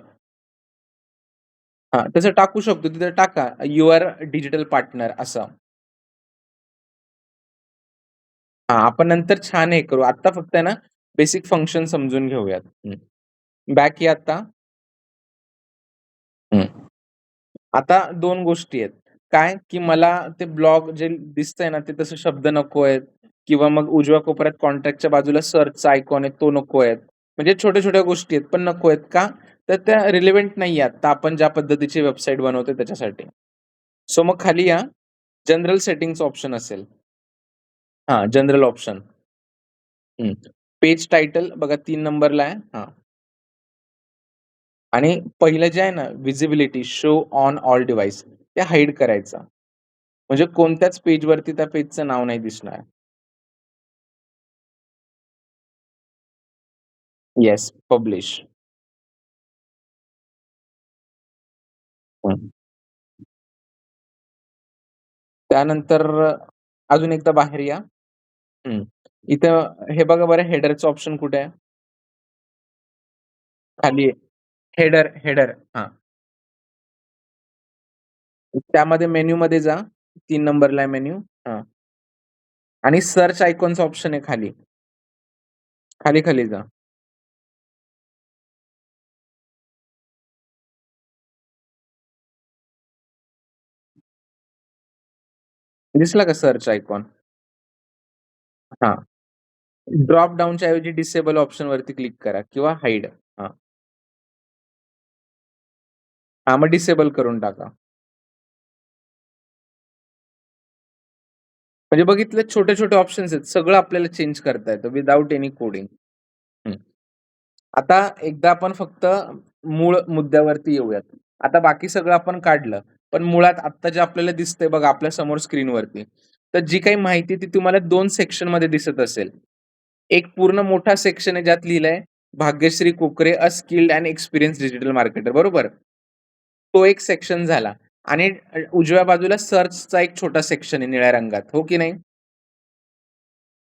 हां, तसं टाकू शकतो. तिथं टाका युअर डिजिटल पार्टनर असं. हां, आपण नंतर छान हे करू. आत्ता फक्त आहे ना बेसिक फंक्शन समजून घेऊयात. बॅक या आता. हं. आता 2 गोष्टी आहेत. काय, की मला ते ब्लॉग जे दिसतंय ना, ते तसे शब्द नको आहेत किंवा मग उजव्या कोपऱ्यात कॉन्टॅक्टच्या बाजूला सर्चचा आयकॉन आहे, तो नको आहे. म्हणजे छोट्या-छोट्या गोष्टी आहेत, पण नको आहेत. का? तर त्या रिलेव्हंट नाहीये आता आपण ज्या पद्धतीची वेबसाईट बनवतोय त्याच्यासाठी. सो मग खाली या, जनरल सेटिंग्ज ऑप्शन असेल. हां, जनरल ऑप्शन. हं. पेज टायटल बघा 3 नंबरला आहे. हां. आणि पहिलं जे आहे ना, visibility show on all device ते हाईड करायचं. म्हणजे कोणत्याच पेजवरती त्या पेजचं नाव नाही दिसणार. Yes, publish. हं. त्यानंतर अजून एकदा बाहेर या. हं. इथं हे बघा बरं हेडरचं ऑप्शन कुठे आहे? खाली हेडर, हेडर. हां. त्यामध्ये मेनूमध्ये जा. 3 नंबरला आहे मेनू. हां. आणि सर्च आयकॉनचं ऑप्शन आहे खाली. खाली-खाली जा. दिसला का सर्च आयकॉन? हां. ड्रॉप डाउनच्या ऐवजी डिसेबल ऑप्शनवरती क्लिक करा किंवा हाईड. हां. हां, मग डिसेबल करून टाका. म्हणजे बघितलं छोटे-छोटे ऑप्शन्स आहेत. सगळं आपल्याला चेंज करता येतं विथआऊट एनी कोडिंग. हं. आता एकदा आपण फक्त मूळ मुद्द्यावरती येऊयात. आता बाकी सगळं आपण काढलं. पण मुळात आत्ता जे आपल्याला दिसतंय बघा आपल्या समोर स्क्रीनवरती, तर जी काही माहिती आहे ती तुम्हाला 2 सेक्शनमध्ये दिसत असेल. एक पूर्ण मोठा सेक्शन आहे ज्यात लिहिलंय भाग्यश्री कोकरे अ skilled and experienced digital marketer बरोबर? तो एक सेक्शन झाला आणि उजव्या बाजूला सर्चचा एक छोटा सेक्शन आहे निळ्या रंगात. हो की नाही?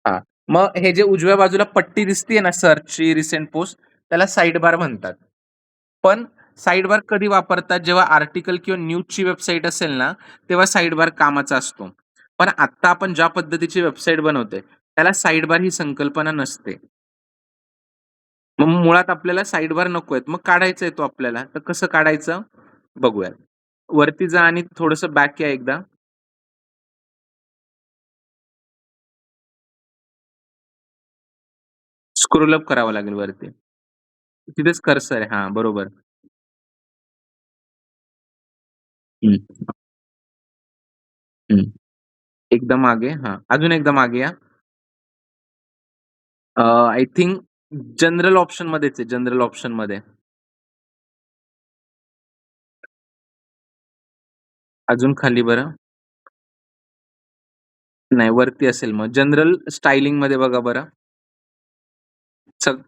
हां. मग हे जे उजव्या बाजूला पट्टी दिसतीये ना सर्चची रिसेंट पोस्ट त्याला साइड बार म्हणतात. पण साइड बार कधी वापरतात जेव्हा आर्टिकल किंवा न्यूजची वेबसाईट असेल ना, तेव्हा साइड बार कामाचा असतो. पण आत्ता आपण ज्या पद्धतीची वेबसाईट बनवतोय, त्याला साइड बार ही संकल्पना नसते. मग मुळात आपल्याला साइड बार नकोयत. मग काढायचा आहे तो आपल्याला. तर कसं काढायचं? बघूयात. वरती जा आणि थोडंसं बॅक या एकदा. स्क्रोल अप करावं लागेल वरती. तिथेच कर्सर आहे. हां, बरोबर. हं, हं. एकदा मागे हां, अजून एकदा मागे या. आय थिंक जनरल ऑप्शनमध्येच आहे, जनरल ऑप्शनमध्ये. अजून खाली बरं. नाही वरती असेल मग. जनरल स्टायलिंगमध्ये बघा बरं.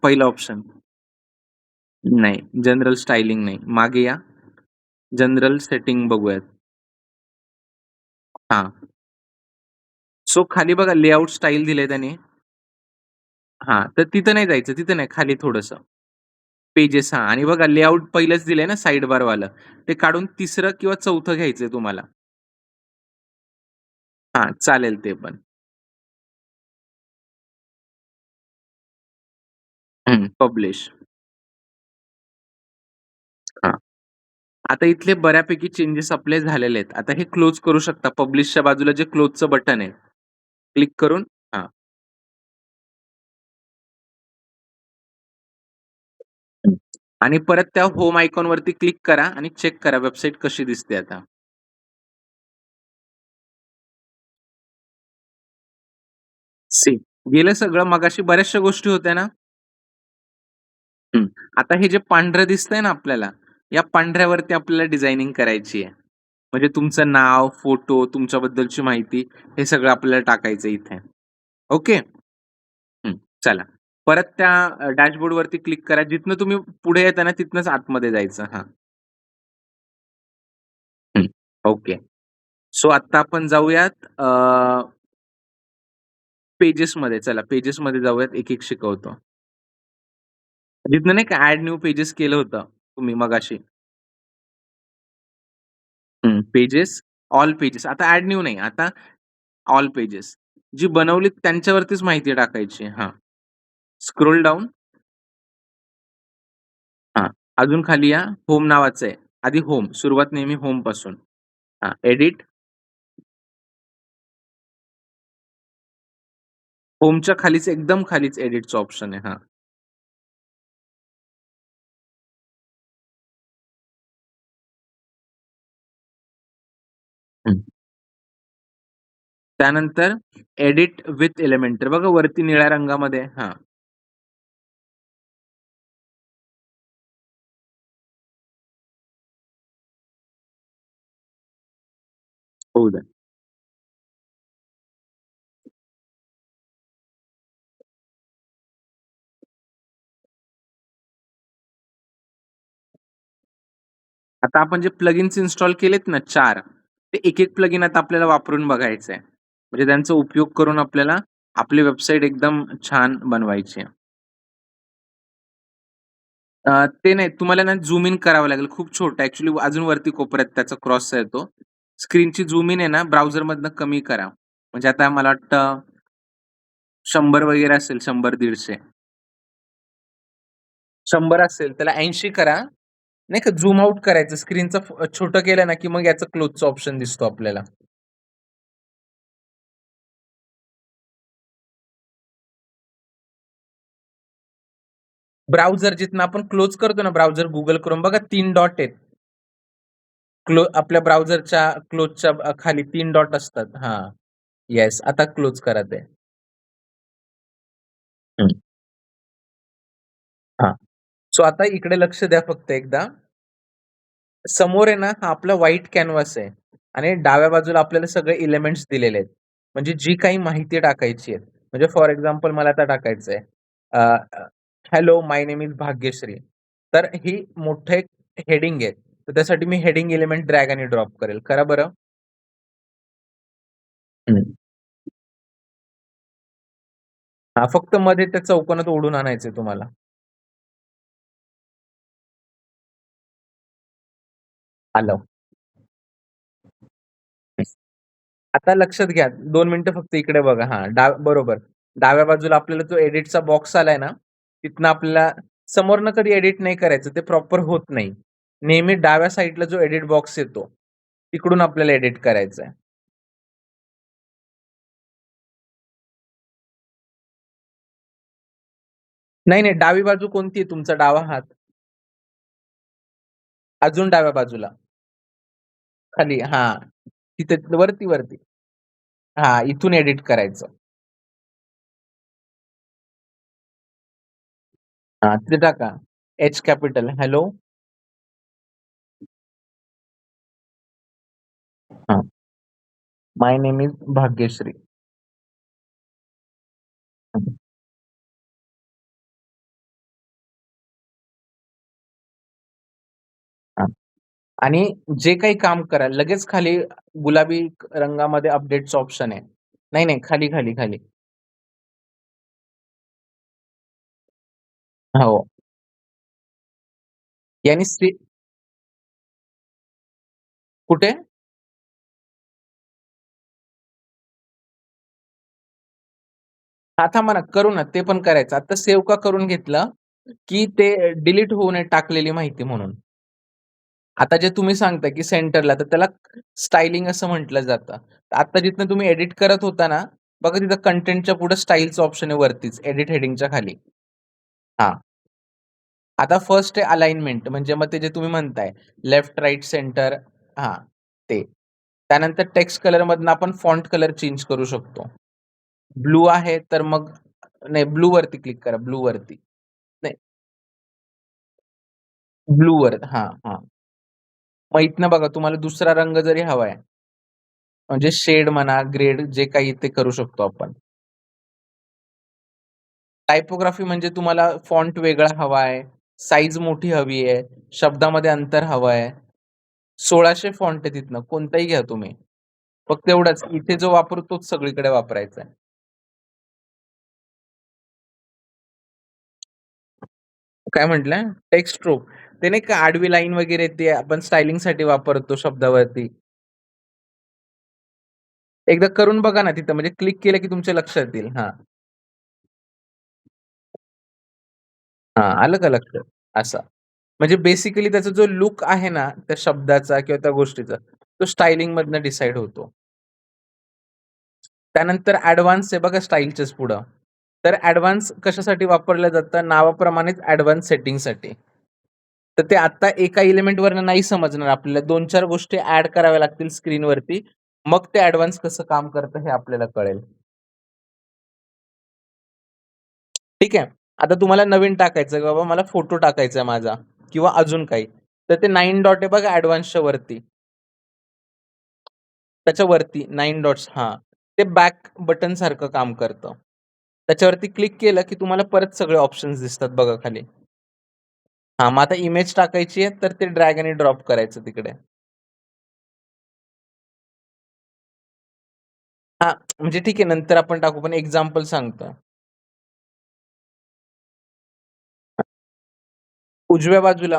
पहिलं ऑप्शन. नाही, जनरल स्टायलिंग नाही. मागे या. जनरल सेटिंग बघूयात. हां. सो खाली बघा लेआउट स्टाईल दिलंय त्याने. हां, तर तिथं नाही जायचं, तिथं नाही, खाली थोडंसं. पेजेस हां आणि बघा लेआउट पहिलंच दिलंय ना साइड बारवालं. ते काढून 3रं किंवा 4थं घ्यायचंय तुम्हाला. हां, चालेल ते पण. पब्लिश. हां. आता इथले बऱ्यापैकी चेंजेस आपले झालेले आहेत. आता हे क्लोज करू शकता. पब्लिशच्या बाजूला जे क्लोजचं बटन आहे. क्लिक करून हां. हं. आणि परत त्या होम आयकॉनवरती क्लिक करा आणि चेक करा वेबसाईट कशी दिसते आता. सी गेलं सगळं मगाशी बऱ्याचशा गोष्टी होत्या ना? हं. आता हे जे पांढरं दिसतंय ना आपल्याला, या पांढऱ्यावरती आपल्याला डिझायनिंग करायची आहे. म्हणजे तुमचं नाव, फोटो, तुमच्याबद्दलची माहिती हे सगळं आपल्याला टाकायचं इथे. ओके? हं. चला. परत त्या डॅशबोर्डवरती क्लिक करा. जिथनं तुम्ही पुढे येता ना तिथनंच आतमध्ये जायचं. हां. हं. ओके. सो आता आपण जाऊयात पेजेसमध्ये चला पेजेसमध्ये जाऊयात, एक-एक शिकवतो. तिथनं नाही का ॲड न्यू पेजेस केलं होतं तुम्ही मगाशी. Pages, all pages. आता ॲड न्यू नाही, आता ऑल पेजेस. जी बनवलीत त्यांच्यावरतीच माहिती टाकायची. हां. Scroll down. हां. अजून खाली या. होम नावाचं आहे. आधी होम. सुरुवात नेहमी होमपासून. हां. एडिट. होमच्या खालीच एकदम खालीच एडिटचं ऑप्शन आहे. हां. हं. त्यानंतर एडिट विथ एलिमेंटर बघा वरती निळ्या रंगामध्ये हां. होऊ द्या. आता आपण जे प्लगइन्स इन्स्टॉल केलेत ना 4 ते एक-एक प्लगइन आता आपल्याला वापरून बघायचं आहे. म्हणजे त्यांचा उपयोग करून आपल्याला आपली वेबसाईट एकदम छान बनवायची आहे. ते नाही तुम्हाला ना झूम इन करावं लागेल. खूप छोटं ॲक्चुअली अजून वरती कोपऱ्यात त्याचा क्रॉस येतो. स्क्रीनची झूम इन आहे ना ब्राउझरमधनं कमी करा. म्हणजे आता मला वाटतं 100 वगैरे असेल 100-150. 100 असेल त्याला 80 करा. नाही का झूम आउट करायचं स्क्रीनचं छोटं केलं ना, की मग याचं क्लोजचा ऑप्शन दिसतो आपल्याला. ब्राउझर जिथनं आपण क्लोज करतो ना ब्राउझर Google Chrome बघा 3 डॉट आहेत. आपल्या ब्राउझरच्या क्लोजच्या खाली 3 डॉट असतात. हां. येस. आता क्लोज करा ते. हं. हां. सो आता इकडे लक्ष द्या फक्त एकदा. समोर आहे ना, हा आपला व्हाईट कॅनव्हास आहे आणि डाव्या बाजूला आपल्याला सगळे एलिमेंट्स दिलेले आहेत. म्हणजे जी काही माहिती टाकायची आहे. म्हणजे फॉर एक्झाम्पल मला आता टाकायचं आहे. अ, अ, hello my name is Bhagyashree. तर ही मोठं एक हेडिंग आहे. तर त्यासाठी मी हेडिंग एलिमेंट ड्रॅग आणि ड्रॉप करेल. करा बरं. हं. हां, फक्त मध्ये त्या चौकोनात ओढून आणायचंय तुम्हाला. आलं. आता लक्षात घ्या 2 मिनिटं फक्त इकडे बघा. हां, बरोबर. डाव्या बाजूला आपल्याला जो एडिटचा बॉक्स आलाय ना, तिथनं आपल्याला समोरनं कधी एडिट नाही करायचं. ते प्रॉपर होत नाही. नेहमी डाव्या साइडला जो एडिट बॉक्स येतो, तिकडून आपल्याला एडिट करायचं आहे. नाही, नाही. डावी बाजू कोणती आहे तुमचा डावा हात? अजून डाव्या बाजूला. खाली हां. तिथे वरती. हां, इथून एडिट करायचं. हां, तिथे टाका. H capital hello. हां. माय नेम इज भाग्यश्री. हं, हां. आणि जे काही काम कराल लगेच खाली गुलाबी रंगामध्ये अपडेटचं ऑप्शन आहे. नाही, नाही. खाली. हो. यानी कुठे? हां, थांबा ना, करू ना, ते पण करायचं. आता सेव्ह का करून घेतलं, की ते डिलीट होऊ नये टाकलेली माहिती म्हणून. आता जे तुम्ही सांगताय, की सेंटरला तर त्याला स्टायलिंग असं म्हटलं जातं. आता जिथनं तुम्ही एडिट करत होता ना, बघा तिथं कंटेंटच्या पुढे स्टाईलचं ऑप्शन आहे वरतीच एडिट हेडिंगच्या खाली. हां. आता फर्स्ट आहे अलाइनमेंट म्हणजे मग ते जे तुम्ही म्हणताय लेफ्ट, राइट, सेंटर हां, ते. त्यानंतर टेक्स्ट कलरमधनं आपण फॉन्ट कलर चेंज करू शकतो. ब्लू आहे तर मग नाही ब्लू वरती क्लिक करा, ब्लू वरती. नाही ब्लूवर हां, हां. मग इथनं बघा तुम्हाला दुसरा रंग जरी हवाय, म्हणजे शेड म्हणा, ग्रेड जे काही ते करू शकतो आपण. टायपोग्राफी म्हणजे तुम्हाला फॉन्ट वेगळा हवा आहे, साइज मोठी हवी आहे, शब्दामध्ये अंतर हवं आहे. 1600 फॉन्ट आहे तिथनं कोणताही घ्या तुम्ही. फक्त एवढंच इथे जो वापरू तोच सगळीकडे वापरायचा आहे. काय म्हटलं? Text stroke. ते नाही का आडवी लाईन वगैरे ते आपण स्टायलिंगसाठी वापरतो शब्दावरती. एकदा करून बघा ना तिथं म्हणजे क्लिक केलं की तुमच्या लक्षात येईल. हां, हां. आलं का लक्षात? असा. म्हणजे बेसिकली त्याचा जो लूक आहे ना, त्या शब्दाचा किंवा त्या गोष्टीचा, तो स्टायलिंगमधनं डिसाईड होतो. त्यानंतर ॲडव्हान्स आहे बघा स्टाईलच्याच पुढं. तर ॲडव्हान्स कशासाठी वापरलं जातं? नावाप्रमाणेच ॲडव्हान्स सेटिंगसाठी. तर ते आता एका एलिमेंटवरनं नाही समजणार आपल्याला 2-4 गोष्टी ॲड कराव्या लागतील स्क्रीनवरती. मग ते ॲडव्हान्स कसं काम करतं हे आपल्याला कळेल. ठीक आहे. आता तुम्हाला नवीन टाकायचं आहे, बाबा मला फोटो टाकायचा आहे माझा किंवा अजून काही. तर ते 9 डॉट आहे बघा ॲडव्हान्सच्या वरती. त्याच्या वरती 9 डॉट्स हां. ते बॅक बटनसारखं काम करतं. त्याच्यावरती क्लिक केलं, की तुम्हाला परत सगळे ऑप्शन्स दिसतात बघा खाली. हां, मग आता इमेज टाकायची आहे, तर ते ड्रॅग आणि ड्रॉप करायचं तिकडे. हां, म्हणजे ठीक आहे नंतर आपण टाकू, पण एक्झाम्पल सांगतोय. उजव्या बाजूला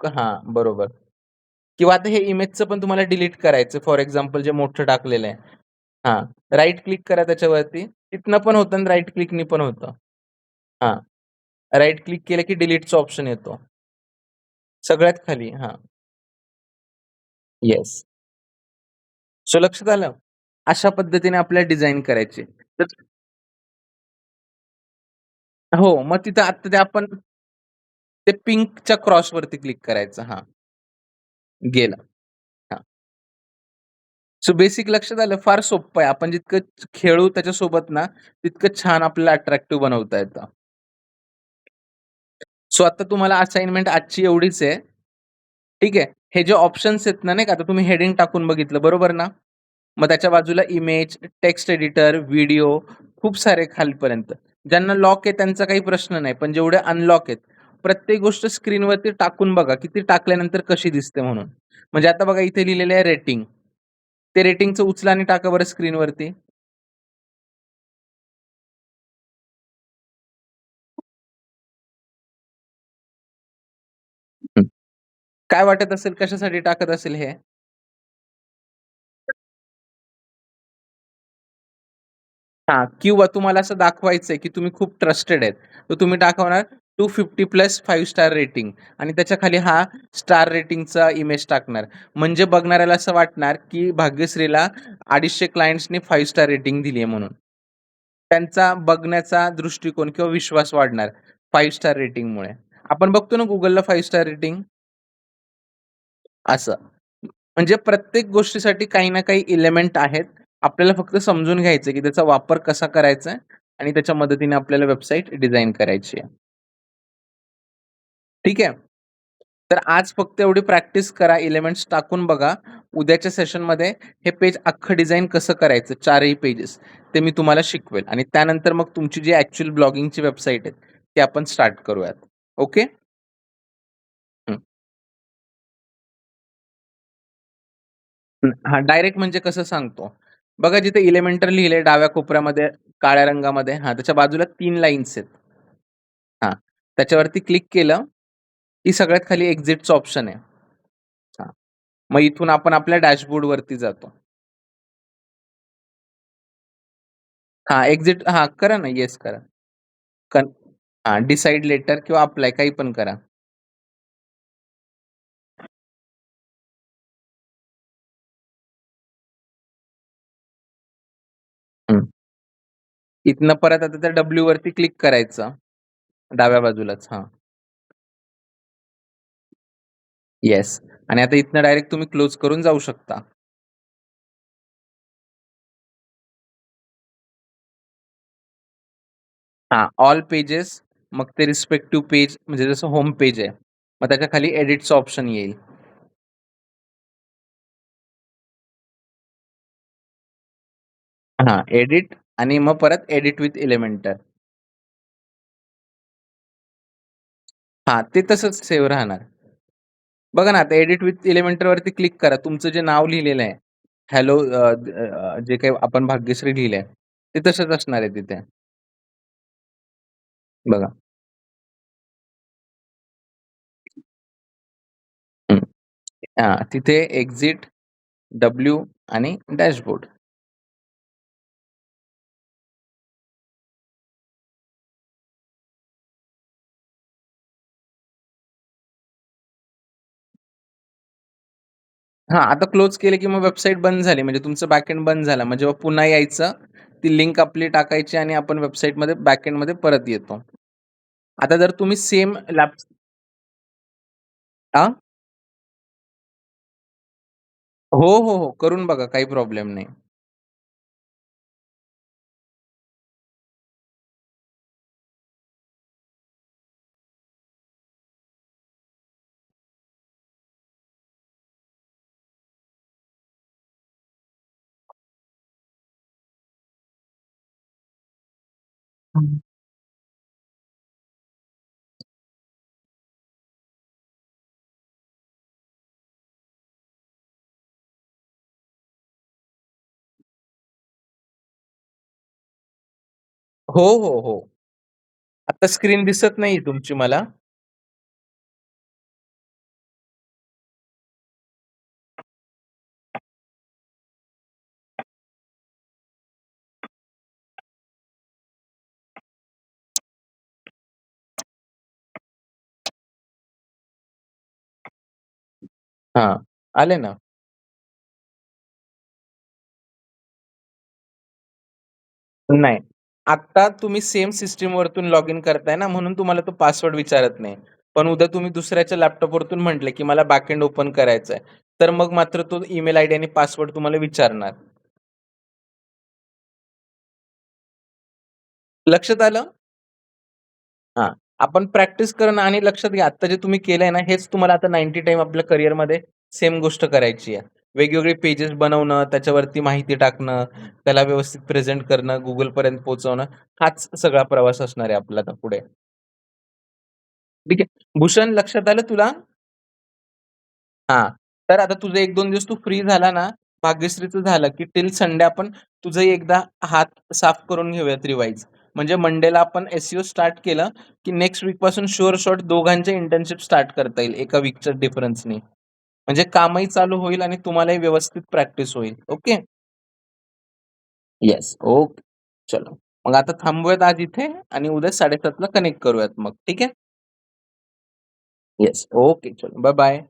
हां, बरोबर. किंवा आता हे इमेजचं पण तुम्हाला डिलीट करायचं फॉर एक्झाम्पल जे मोठं टाकलेलं आहे. हां, राइट क्लिक करा त्याच्यावरती. तिथनं पण होतं आणि राइट क्लिकनी पण होतं. हां, राइट क्लिक केलं की डिलीटचा ऑप्शन येतो. सगळ्यात खाली हां, येस. सो लक्षात आलं? अशा पद्धतीने आपल्याला डिझाइन करायची. तर हो, मग तिथं आता ते आपण ते पिंकच्या क्रॉसवरती क्लिक करायचं. हां, गेलं. हां. सो बेसिक लक्षात आलं. फार सोप्पं आहे. आपण जितकं खेळू त्याच्यासोबत ना, तितकं छान आपल्याला अट्रॅक्टिव्ह बनवता येतं. सो आता तुम्हाला असाइनमेंट आजची एवढीच आहे. ठीक आहे. हे जे ऑप्शन्स आहेत ना, नाही का, आता तुम्ही हेडिंग टाकून बघितलं बरोबर ना? मग त्याच्या बाजूला इमेज, टेक्स्ट एडिटर, व्हिडिओ खूप सारे खालपर्यंत. ज्यांना लॉक आहे त्यांचा काही प्रश्न नाही. पण जेवढे अनलॉक आहेत, प्रत्येक गोष्ट स्क्रीनवरती टाकून बघा, की ती टाकल्यानंतर कशी दिसते म्हणून. म्हणजे आता बघा इथे लिहिलेलं आहे रेटिंग. ते रेटिंगचं उचला आणि टाका बरं स्क्रीनवरती. हं. काय वाटत असेल कशासाठी टाकत असेल हे? हां, किंवा तुम्हाला असं दाखवायचंय, की तुम्ही खूप ट्रस्टेड आहेत. तर तुम्ही दाखवणार 250 प्लस 5 स्टार रेटिंग आणि त्याच्या खाली हा स्टार रेटिंगचा इमेज टाकणार. म्हणजे बघणाऱ्याला असं वाटणार, की भाग्यश्रीला 250 क्लायंट्सनी 5 स्टार रेटिंग दिली आहे म्हणून. त्यांचा बघण्याचा दृष्टिकोन किंवा विश्वास वाढणार 5 स्टार रेटिंगमुळे. आपण बघतो ना Googleला 5 स्टार रेटिंग असं. म्हणजे प्रत्येक गोष्टीसाठी काही ना काही एलिमेंट आहेत. आपल्याला फक्त समजून घ्यायचं आहे, की त्याचा वापर कसा करायचा आहे आणि त्याच्या मदतीने आपल्याला वेबसाईट डिझाइन करायची आहे. ठीक आहे. तर आज फक्त एवढी प्रॅक्टिस करा, एलिमेंट्स टाकून बघा. उद्याच्या सेशनमध्ये हे पेज अख्खं डिझाइन कसं करायचं 4ही पेजेस ते मी तुम्हाला शिकवेल आणि त्यानंतर मग तुमची जी ॲक्चुअल ब्लॉगिंगची वेबसाईट आहे, ती आपण स्टार्ट करूयात. ओके? हं. हां, डायरेक्ट म्हणजे कसं सांगतो. बघा जिथे एलिमेंटर लिहिलंय डाव्या कोपऱ्यामध्ये काळ्या रंगामध्ये हां, त्याच्या बाजूला 3 लाईन्स आहेत. हां, त्याच्यावरती क्लिक केलं, की सगळ्यात खाली एक्झिटचं ऑप्शन आहे. हां, मग इथून आपण आपल्या डॅशबोर्डवरती जातो. हां, एक्झिट हां, करा ना. येस करा. कन हां, डिसाईड लेटर किंवा अप्लाय काही पण करा. हं. इथनं परत आता त्या डब्ल्यूवरती क्लिक करायचं. डाव्या बाजूलाच. हां, येस आणि आता इथनं डायरेक्ट तुम्ही क्लोज करून जाऊ शकता. हां, ऑल पेजेस मग ते रिस्पेक्टिव्ह पेज म्हणजे जसं होम पेज आहे. मग त्याच्या खाली एडिटचं ऑप्शन येईल. हां, एडिट आणि मग परत एडिट विथ एलिमेंटर. हां, ते तसंच सेव्ह राहणार. बघा ना, आता एडिट विथ एलिमेंटरवरती क्लिक करा. तुमचं जे नाव लिहिलेलं आहे, हॅलो जे काही आपण भाग्यश्री लिहिलंय, ते तसंच असणार आहे तिथे. बघा. हां, तिथे एक्झिट, डब्ल्यू आणि डॅशबोर्ड. हां, आता क्लोज केले की मग वेबसाईट बंद झाली म्हणजे तुमचं बॅकएंड बंद झालं. मग जेव्हा पुन्हा यायचं, ती लिंक आपली टाकायची आणि आपण वेबसाईटमध्ये बॅकएंडमध्ये परत येतो. आता जर तुम्ही सेम हां? हो, हो, हो. करून बघा काही प्रॉब्लेम नाही. हं. हो, हो, हो. आता स्क्रीन दिसत नाहीये तुमची मला. हां, आले ना. नाही. आत्ता तुम्ही सेम सिस्टमवरतून लॉग इन करताय ना, म्हणून तुम्हाला तो पासवर्ड विचारत नाही. पण उद्या तुम्ही दुसऱ्याच्या लॅपटॉपवरतून म्हटले, की मला बॅकएंड ओपन करायचंय, तर मग मात्र तो ईमेल आयडी आणि पासवर्ड तुम्हाला विचारणार. लक्षात आलं? हां. आपण प्रॅक्टिस करणं आणि लक्षात घ्या, आत्ता जे तुम्ही केलंय ना, हेच तुम्हाला आता 90 टाईम आपल्या करिअरमध्ये सेम गोष्ट करायची आहे. वेगवेगळे पेजेस बनवणं, त्याच्यावरती माहिती टाकणं, त्याला व्यवस्थित प्रेझेंट करणं, Googleपर्यंत पोहोचवणं, हाच सगळा प्रवास असणार आहे आपला आता पुढे. ठीक आहे. भूषण लक्षात आलं तुला? हां. तर आता तुझं 1-2 दिवस तू फ्री झाला ना, भाग्यश्रीचं झालं, की टिल संडे आपण तुझंही एकदा हात साफ करून घेऊयात रिवाईज. म्हणजे मंडेला आपण एस-सी-ओ स्टार्ट केलं, की नेक्स्ट वीकपासून शुअर शॉट दोघांच्या इंटर्नशिप स्टार्ट करता येईल एका वीकच्या डिफरन्सनी. म्हणजे कामही चालू होईल आणि तुम्हालाही व्यवस्थित प्रॅक्टिस होईल. ओके? येस. ओके. चलो. मग आता थांबूयात आज इथे आणि उद्या 7:30 ला कनेक्ट करूयात मग. ठीक आहे? येस. ओके. चलो. बाय-बाय.